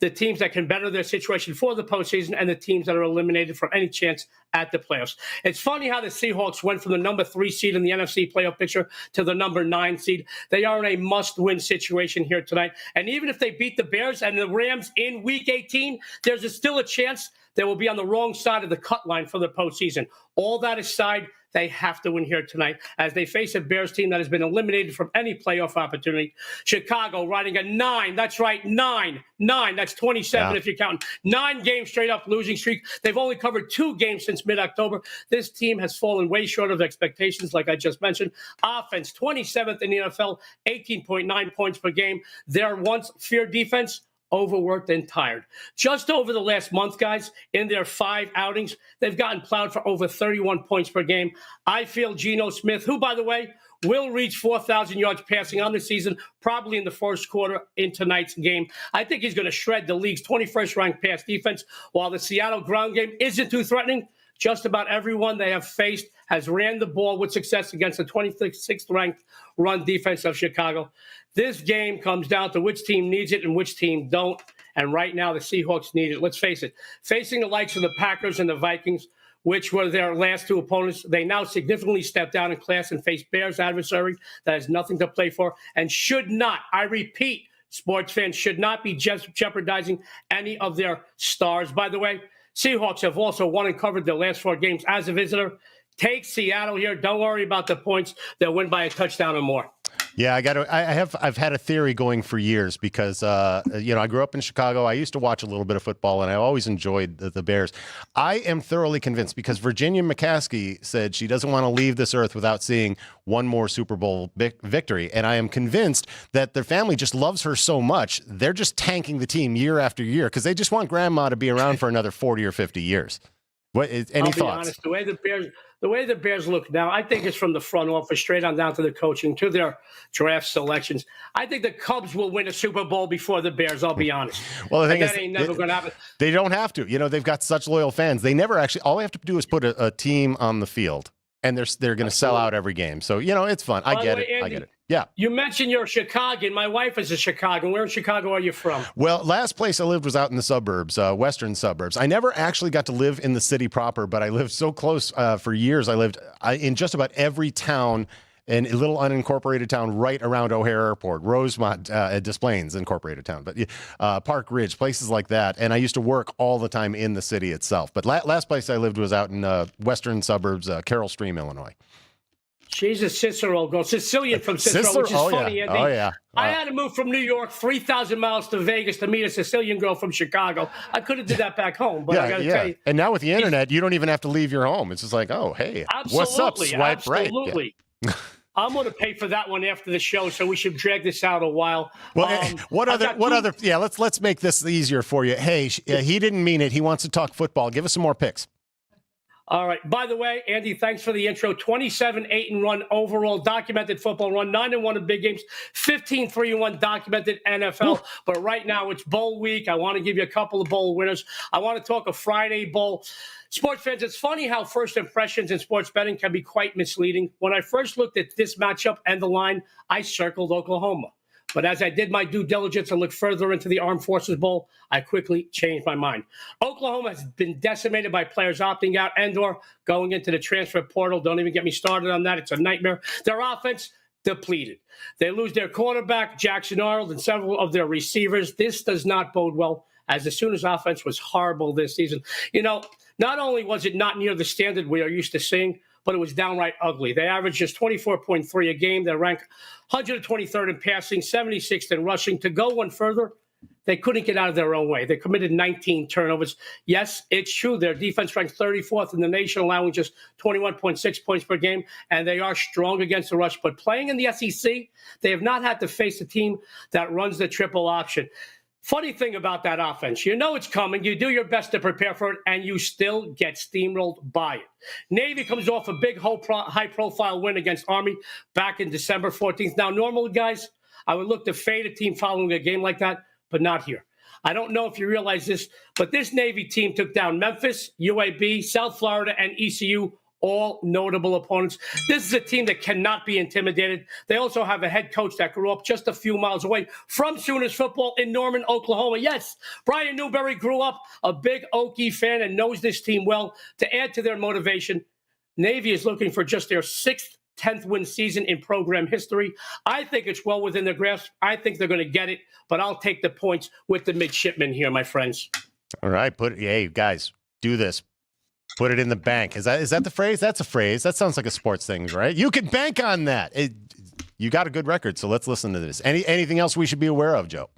the teams that can better their situation for the postseason and the teams that are eliminated from any chance at the playoffs. It's funny how the Seahawks went from the number 3 seed in the NFC playoff picture to the number 9 seed. They are in a must-win situation here tonight. And even if they beat the Bears and the Rams in Week 18, there's still a chance they will be on the wrong side of the cut line for the postseason. All that aside, they have to win here tonight as they face a Bears team that has been eliminated from any playoff opportunity. Chicago riding a 9. That's right, 9. That's 27 if you count. 9 games straight up losing streak. They've only covered 2 games since mid-October. This team has fallen way short of expectations, like I just mentioned. Offense, 27th in the NFL, 18.9 points per game. Their once feared defense, overworked and tired. Just over the last month, guys, in their 5 outings, they've gotten plowed for over 31 points per game. I feel Geno Smith, who, by the way, will reach 4,000 yards passing on the season, probably in the first quarter in tonight's game. I think he's going to shred the league's 21st ranked pass defense. While the Seattle ground game isn't too threatening, just about everyone they have faced has ran the ball with success against the 26th ranked run defense of Chicago. This game comes down to which team needs it and which team don't. And right now, the Seahawks need it. Let's face it. Facing the likes of the Packers and the Vikings, which were their last 2 opponents, they now significantly step down in class and face Bears adversary that has nothing to play for and should not, I repeat, sports fans should not be jeopardizing any of their stars. By the way, Seahawks have also won and covered their last 4 games as a visitor. Take Seattle here. Don't worry about the points. They'll win by a touchdown or more. Yeah, I've had a theory going for years because I grew up in Chicago. I used to watch a little bit of football, and I always enjoyed the Bears. I am thoroughly convinced because Virginia McCaskey said she doesn't want to leave this earth without seeing one more Super Bowl victory, and I am convinced that their family just loves her so much they're just tanking the team year after year because they just want Grandma to be around for another 40 or 50 years. Any I'll thoughts? Be honest, the way the Bears look now, I think it's from the front office straight on down to the coaching, to their draft selections. I think the Cubs will win a Super Bowl before the Bears, I'll be honest. Well, the thing that ain't never going to happen. They don't have to. They've got such loyal fans. They never actually – all they have to do is put a team on the field, and they're going to sell out every game. So, it's fun. I get it. I get it. Yeah. You mentioned you're a Chicagoan. My wife is a Chicagoan. Where in Chicago are you from? Well, last place I lived was out in the suburbs, western suburbs. I never actually got to live in the city proper, but I lived so close for years. I lived in just about every town, in a little unincorporated town right around O'Hare Airport, Rosemont, Des Plaines, incorporated town, but Park Ridge, places like that. And I used to work all the time in the city itself. But last place I lived was out in western suburbs, Carroll Stream, Illinois. She's a Cicero girl, Sicilian from Cicero, which is funny, Andy. Oh, yeah. I had to move from New York 3,000 miles to Vegas to meet a Sicilian girl from Chicago. I could have did that back home, but I got to tell you. And now with the internet, you don't even have to leave your home. It's just like, oh, hey, what's up? Swipe right. Yeah. I'm going to pay for that one after the show, so we should drag this out a while. Well, what other? Yeah, let's make this easier for you. Hey, he didn't mean it. He wants to talk football. Give us some more picks. All right. By the way, Andy, thanks for the intro. 27-8-1 overall documented football run, 9-1 in big games, 15-3-1 documented NFL. Ooh. But right now it's bowl week. I want to give you a couple of bowl winners. I want to talk a Friday bowl. Sports fans, it's funny how first impressions in sports betting can be quite misleading. When I first looked at this matchup and the line, I circled Oklahoma. But as I did my due diligence and looked further into the Armed Forces Bowl, I quickly changed my mind. Oklahoma has been decimated by players opting out and/or going into the transfer portal. Don't even get me started on that. It's a nightmare. Their offense, depleted. They lose their quarterback, Jackson Arnold, and several of their receivers. This does not bode well, as the Sooners' offense was horrible this season. Not only was it not near the standard we are used to seeing, but it was downright ugly. They averaged just 24.3 a game. They ranked 123rd in passing, 76th in rushing. To go one further, they couldn't get out of their own way. They committed 19 turnovers. Yes, it's true. Their defense ranked 34th in the nation, allowing just 21.6 points per game, and they are strong against the rush. But playing in the SEC, they have not had to face a team that runs the triple option. Funny thing about that offense, it's coming. You do your best to prepare for it, and you still get steamrolled by it. Navy comes off a big high-profile win against Army back in December 14th. Now, normally, guys, I would look to fade a team following a game like that, but not here. I don't know if you realize this, but this Navy team took down Memphis, UAB, South Florida, and ECU all notable opponents. This is a team that cannot be intimidated. They also have a head coach that grew up just a few miles away from Sooners football in Norman, Oklahoma. Yes, Brian Newberry grew up a big Okie fan and knows this team well. To add to their motivation, Navy is looking for just their 10th win season in program history. I think it's well within their grasp. I think they're going to get it, but I'll take the points with the midshipmen here, my friends. All right, hey guys, do this. Put it in the bank. Is that the phrase? That's a phrase. That sounds like a sports thing, right? You can bank on that. You got a good record, so let's listen to this. Anything else we should be aware of, Joe?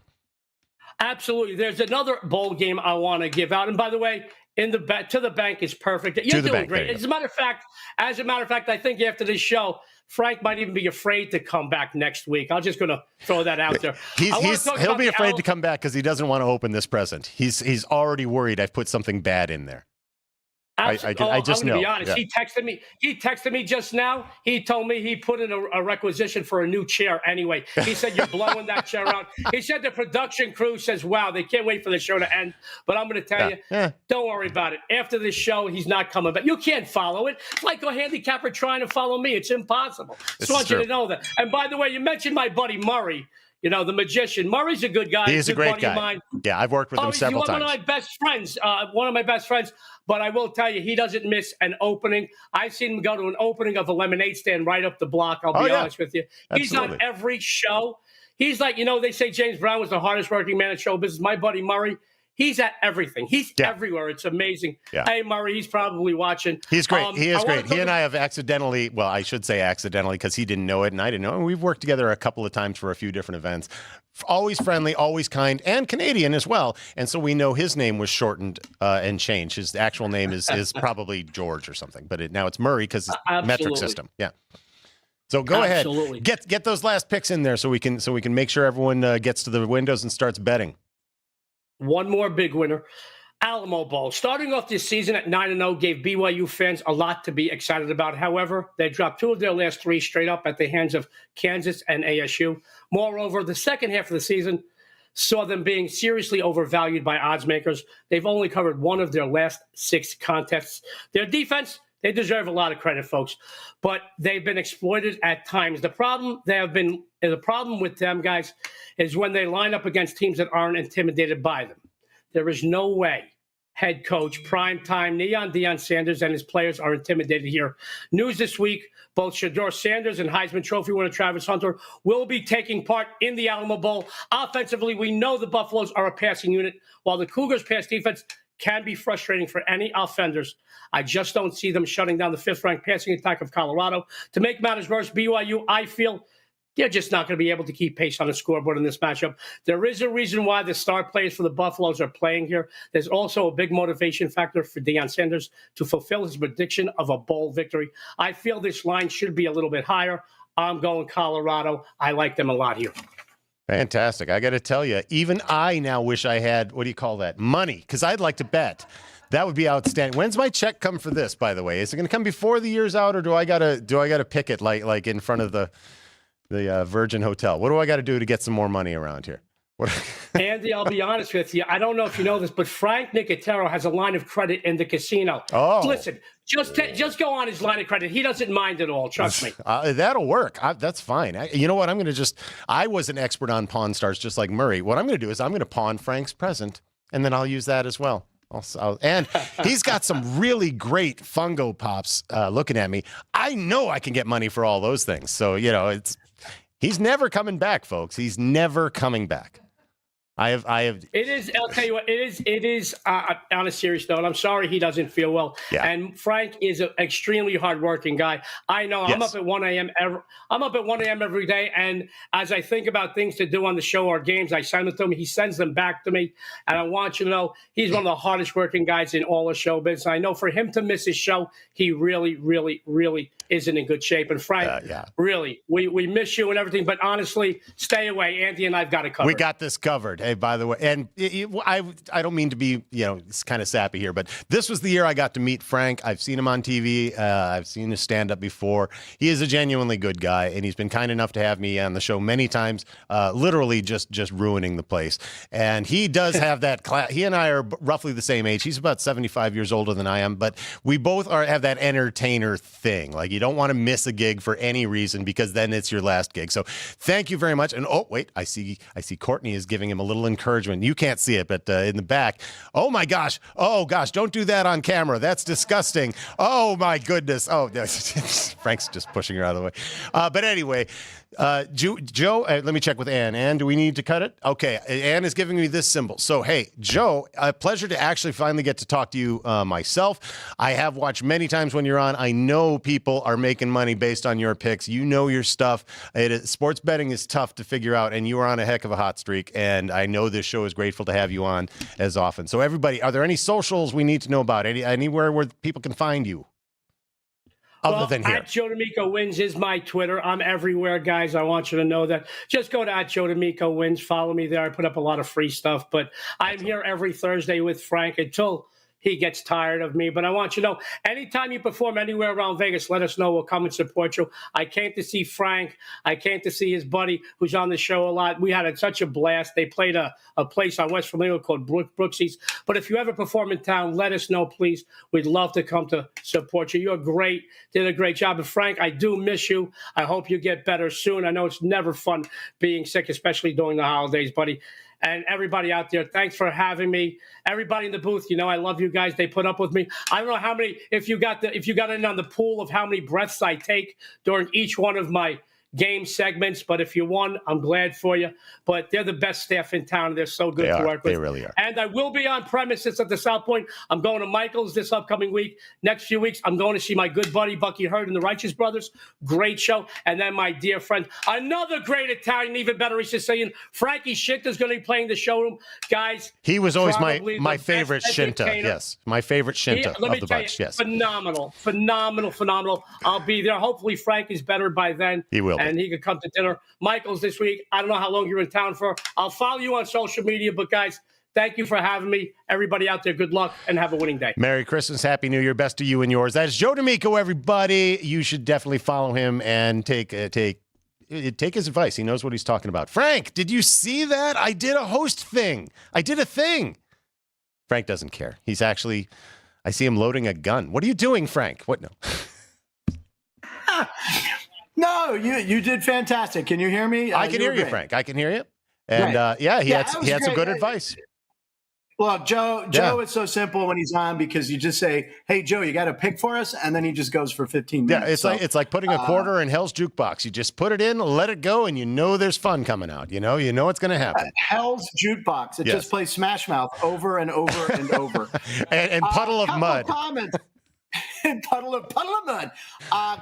Absolutely. There's another bowl game I want to give out, and by the way, to the bank is perfect. You're doing great. As a matter of fact, I think after this show, Frank might even be afraid to come back next week. I'm just going to throw that out there. He'll be afraid to come back because he doesn't want to open this present. He's already worried I've put something bad in there. I just know. To be honest, yeah. He texted me just now. He told me he put in a requisition for a new chair anyway. He said, you're blowing that chair out. He said the production crew says, wow, they can't wait for the show to end. But I'm going to tell you, don't worry about it. After this show, he's not coming back. You can't follow it. It's like a handicapper trying to follow me. It's impossible. Just want you to know that. And by the way, you mentioned my buddy Murray. You know, the magician. Murray's a good guy. He's a great guy. Yeah, I've worked with him several times. One of my best friends. But I will tell you, he doesn't miss an opening. I've seen him go to an opening of a lemonade stand right up the block. I'll be honest with you. He's on every show. He's like, they say James Brown was the hardest working man in show business. My buddy Murray, he's at everything. He's everywhere. It's amazing. Yeah. Hey, Murray, he's probably watching. He's great. He is great. He and I have accidentally, well, I should say accidentally because he didn't know it and I didn't know it. And we've worked together a couple of times for a few different events. Always friendly, always kind, and Canadian as well. And so we know his name was shortened and changed. His actual name is probably George or something, but now it's Murray because it's metric system. Yeah. So go ahead, get those last picks in there so we can make sure everyone gets to the windows and starts betting. One more big winner. Alamo Bowl. Starting off this season at 9-0 gave BYU fans a lot to be excited about. However, they dropped 2 of their last 3 straight up at the hands of Kansas and ASU. Moreover, the second half of the season saw them being seriously overvalued by odds makers. They've only covered 1 of their last 6 contests. Their defense, they deserve a lot of credit, folks, but they've been exploited at times. The problem with them, guys, is when they line up against teams that aren't intimidated by them. There is no way head coach, primetime Deion Sanders and his players are intimidated here. News this week, both Shedeur Sanders and Heisman Trophy winner Travis Hunter will be taking part in the Alamo Bowl. Offensively, we know the Buffaloes are a passing unit, while the Cougars' pass defense can be frustrating for any offenders. I just don't see them shutting down the 5th-ranked passing attack of Colorado. To make matters worse, BYU, I feel they're just not going to be able to keep pace on the scoreboard in this matchup. There is a reason why the star players for the Buffaloes are playing here. There's also a big motivation factor for Deion Sanders to fulfill his prediction of a bowl victory. I feel this line should be a little bit higher. I'm going Colorado. I like them a lot here. Fantastic. I got to tell you, even I now wish I had, what do you call that, money, because I'd like to bet. That would be outstanding. When's my check come for this, by the way? Is it going to come before the year's out, or do I gotta pick it like in front of the Virgin Hotel? What do I got to do to get some more money around here? Andy, I'll be honest with you. I don't know if you know this, but Frank Nicotero has a line of credit in the casino. Oh. Listen, just go on his line of credit. He doesn't mind at all. Trust me. That'll work. That's fine. You know what? I was an expert on Pawn Stars just like Murray. What I'm going to do is I'm going to pawn Frank's present, and then I'll use that as well. And he's got some really great Fungo Pops looking at me. I know I can get money for all those things. So, he's never coming back, folks. He's never coming back. I have. It is. I'll tell you what. It is. On a serious note, I'm sorry he doesn't feel well. Yeah. And Frank is an extremely hardworking guy. I know. Yes. I'm up at 1 a.m. I'm up at 1 a.m. every day, and as I think about things to do on the show or games, I send them to him. He sends them back to me, and I want you to know he's one of the hardest working guys in all of show business. I know for him to miss his show, he really, really, really isn't in good shape. And Frank, really, we miss you and everything. But honestly, stay away. Andy and I've got it covered. We got this covered. Hey, by the way, and I don't mean to be, it's kind of sappy here, but this was the year I got to meet Frank. I've seen him on TV. I've seen his stand-up before. He is a genuinely good guy, and he's been kind enough to have me on the show many times, literally just ruining the place. And he does have that class. He and I are roughly the same age. He's about 75 years older than I am, but we both have that entertainer thing. Like, you don't want to miss a gig for any reason because then it's your last gig. So thank you very much. And oh, wait, I see Courtney is giving him a little encouragement. You can't see it, but in the back, oh my gosh, don't do that on camera. That's disgusting. Oh my goodness. Oh, Frank's just pushing her out of the way. But anyway, Joe, let me check with Ann. Ann, do we need to cut it? Okay, Ann is giving me this symbol. So, hey, Joe, a pleasure to actually finally get to talk to you myself. I have watched many times when you're on. I know people are making money based on your picks. You know your stuff. Sports betting is tough to figure out, and you are on a heck of a hot streak, and I know this show is grateful to have you on as often. So, everybody, are there any socials we need to know about? Anywhere where people can find you? Other than here. At Joe D'Amico Wins is my Twitter. I'm everywhere, guys. I want you to know that. Just go to at Joe D'Amico Wins. Follow me there. I put up a lot of free stuff. But I'm here every Thursday with Frank until he gets tired of me. But I want you to know, anytime you perform anywhere around Vegas, let us know. We'll come and support you. I came to see Frank. I came to see his buddy who's on the show a lot. We had such a blast. They played a place on West Flamingo called Brooksy's. But if you ever perform in town, let us know, please. We'd love to come to support you. You're great. Did a great job. And Frank, I do miss you. I hope you get better soon. I know it's never fun being sick, especially during the holidays, buddy. And everybody out there, thanks for having me. Everybody in the booth, I love you guys. They put up with me. I don't know how many, if you got in on the pool of how many breaths I take during each one of my game segments, but if you won, I'm glad for you. But they're the best staff in town. They're so good to work with. They really are. And I will be on premises at the South Point. I'm going to Michael's this upcoming week. Next few weeks, I'm going to see my good buddy Bucky Hurd and the Righteous Brothers. Great show. And then my dear friend, another great Italian, even better Sicilian, Frankie Scinta's going to be playing the showroom. Guys, he was always my favorite Scinta. Yes, my favorite Scinta of the bunch. Yes, phenomenal. I'll be there. Hopefully Frank is better by then. He will. And he could come to dinner. Michael's this week. I don't know how long you're in town for. I'll follow you on social media. But, guys, thank you for having me. Everybody out there, good luck and have a winning day. Merry Christmas. Happy New Year. Best to you and yours. That is Joe D'Amico, everybody. You should definitely follow him and take his advice. He knows what he's talking about. Frank, did you see that? I did a host thing. I did a thing. Frank doesn't care. He's actually, I see him loading a gun. What are you doing, Frank? What? No. No, you did fantastic. Can you hear me? I can hear you, Frank. I can hear you. And he had some good advice. Well, Joe is so simple when he's on because you just say, "Hey, Joe, you got a pick for us," and then he just goes for 15 minutes. Yeah, it's like putting a quarter in Hell's Jukebox. You just put it in, let it go, and there's fun coming out. You know it's going to happen. Hell's Jukebox. It just plays Smash Mouth over and over and over. and Puddle of Mud. Comments. Puddle of mud.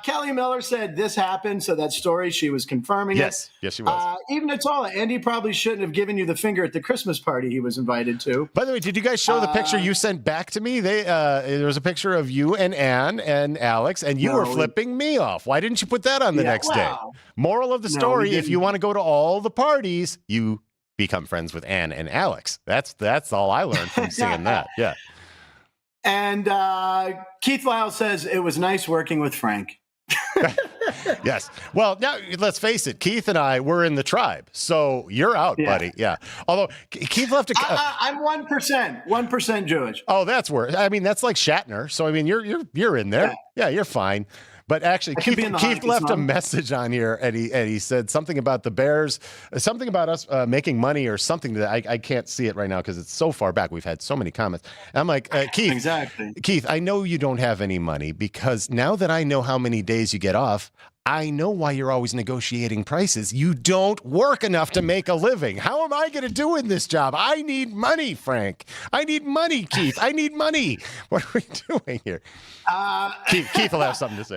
Kelly Miller said this happened, so that story, she was confirming it. Yes, she was. Even Natola, Andy probably shouldn't have given you the finger at the Christmas party he was invited to. By the way, did you guys show the picture you sent back to me? There was a picture of you and Ann and Alex, and you were flipping me off. Why didn't you put that on the next day? Moral of the story, if you want to go to all the parties, you become friends with Ann and Alex. That's all I learned from seeing that. Yeah. And Keith Lyle says it was nice working with Frank. Yes. Well, now let's face it. Keith and I were in the tribe, so you're out, buddy. Yeah. Although Keith left. I'm 1% Jewish. Oh, that's worse. I mean, that's like Shatner. So I mean, you're in there. Yeah, you're fine. But actually, Keith left a message on here, and he said something about the Bears, something about us making money or something that I can't see it right now because it's so far back. We've had so many comments. And I'm like, Keith, exactly. Keith, I know you don't have any money because now that I know how many days you get off, I know why you're always negotiating prices. You don't work enough to make a living. How am I going to do in this job? I need money, Frank. I need money, Keith. I need money. What are we doing here? Keith will have something to say.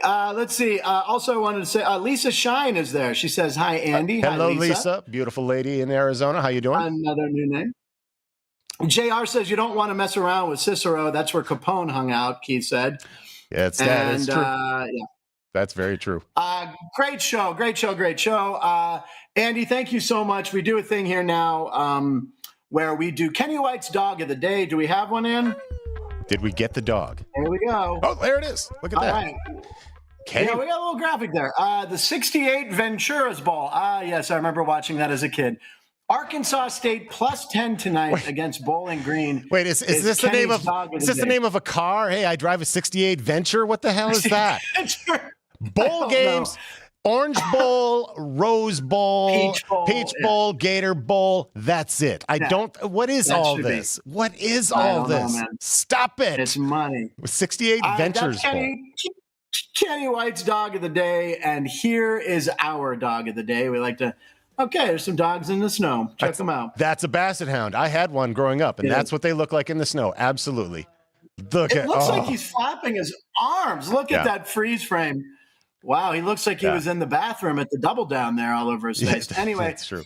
Let's see. Also, I wanted to say Lisa Shine is there. She says, "Hi, Andy." Hello, Hi, Lisa. Beautiful lady in Arizona. How you doing? Another new name. JR says you don't want to mess around with Cicero. That's where Capone hung out, Keith said. Yeah, that is true. Yeah. That's very true. Great show. Andy, thank you so much. We do a thing here now where we do Kenny White's Dog of the Day. Do we have one in? Did we get the dog? Here we go. Oh, there it is. Look at that. All right. Yeah, we got a little graphic there. The 68 Ventura's Ball. Yes, I remember watching that as a kid. Arkansas State +10 tonight against Bowling Green. Wait, is this the name of the name of a car? Hey, I drive a 68 Venture. What the hell is that? Bowl games, Orange Bowl, Rose Bowl, Peach Bowl, Gator Bowl. That's it. What is all this? What is all this? Stop it. It's money. 68 Ventures Bowl. Kenny White's Dog of the Day, and here is our Dog of the Day. We like to. Okay, there's some dogs in the snow. Check them out. That's a basset hound. I had one growing up, and that's what they look like in the snow. Absolutely. It looks like he's flapping his arms. Look at that freeze frame. Wow, he looks like he was in the bathroom at the Double Down there all over his face. Anyway. That's true.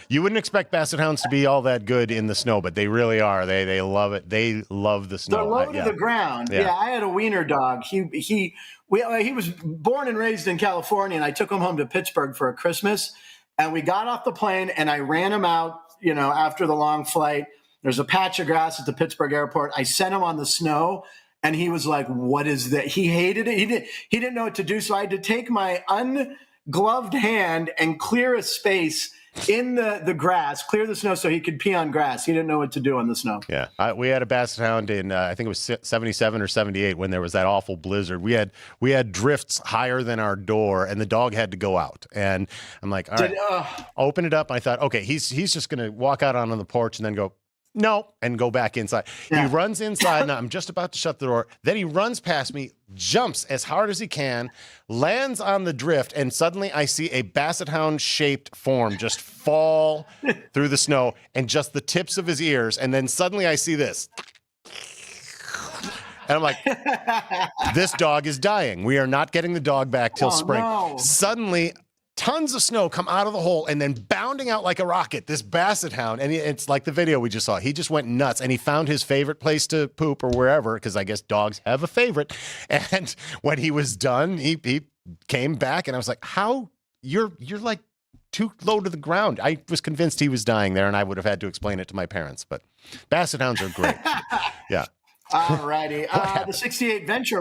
You wouldn't expect basset hounds to be all that good in the snow, but they really are. They love it. They love the snow. They're low to the ground. Yeah, I had a wiener dog. He was born and raised in California, and I took him home to Pittsburgh for a Christmas. And we got off the plane, and I ran him out, after the long flight. There's a patch of grass at the Pittsburgh airport. I sent him on the snow, and he was like, what is that? He hated it. He didn't know what to do, so I had to take my ungloved hand and clear a space in the grass, clear the snow so he could pee on grass. He didn't know what to do on the snow. Yeah. We had a basset hound in, I think it was 77 or 78 when there was that awful blizzard. We had drifts higher than our door, and the dog had to go out. And I'm like, all right, open it up. I thought, okay, he's just going to walk out on the porch and then go, no, and go back inside. Yeah. He runs inside, and I'm just about to shut the door. Then he runs past me, jumps as hard as he can, lands on the drift, and suddenly I see a basset hound-shaped form just fall through the snow, and just the tips of his ears, and then suddenly I see this. And I'm like, this dog is dying. We are not getting the dog back till spring. No. Suddenly, tons of snow come out of the hole, and then bounding out like a rocket, this basset hound, and it's like the video we just saw. He just went nuts, and he found his favorite place to poop or wherever, because I guess dogs have a favorite. And when he was done, he came back, and I was like, how? You're like too low to the ground. I was convinced he was dying there, and I would have had to explain it to my parents. But basset hounds are great. Yeah. All righty. The 68 Venture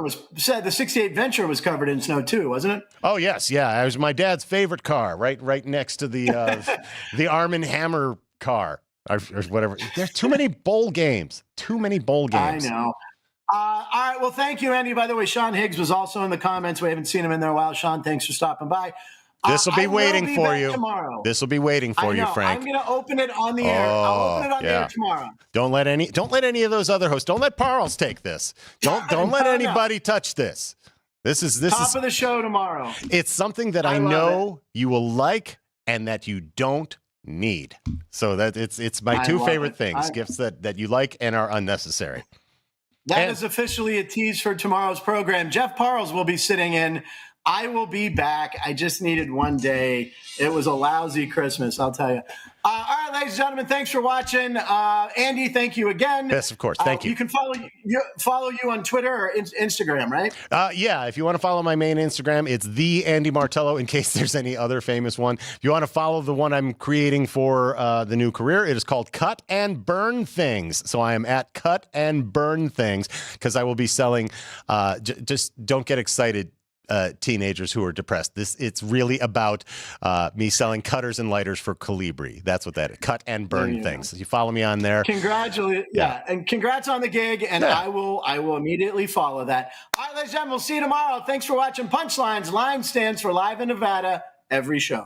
was covered in snow too, wasn't it? Oh yes, yeah. It was my dad's favorite car, right next to the the Arm & Hammer car or whatever. There's too many bowl games. I know. All right. Well, thank you, Andy. By the way, Sean Higgs was also in the comments. We haven't seen him in there a while. Sean, thanks for stopping by. This will be waiting for you. This will be waiting for you, Frank. I'm going to open it on the air. I'll open it on the air tomorrow. Don't let any of those other hosts. Don't let Parles take this. Don't let anybody touch this. This is top of the show tomorrow. It's something that I know you will like and that you don't need. So that it's my two favorite things, gifts that you like and are unnecessary. That is officially a tease for tomorrow's program. Jeff Parles will be sitting in. I will be back. I just needed one day. It was a lousy Christmas, I'll tell you. All right, ladies and gentlemen, thanks for watching. Andy, thank you again. Yes, of course. Thank you. You can follow you on Twitter or Instagram, right? Yeah, if you want to follow my main Instagram, it's the Andy Martello, in case there's any other famous one. If you want to follow the one I'm creating for the new career, it is called Cut and Burn Things. So I am at Cut and Burn Things, because I will be selling, just don't get excited, teenagers who are depressed. It's really about me selling cutters and lighters for Colibri. That's what that is. Cut and Burn Things. You follow me on there. And congrats on the gig. And I will immediately follow that. All right, ladies and gentlemen, we'll see you tomorrow. Thanks for watching Punchlines. Line stands for Live in Nevada every show.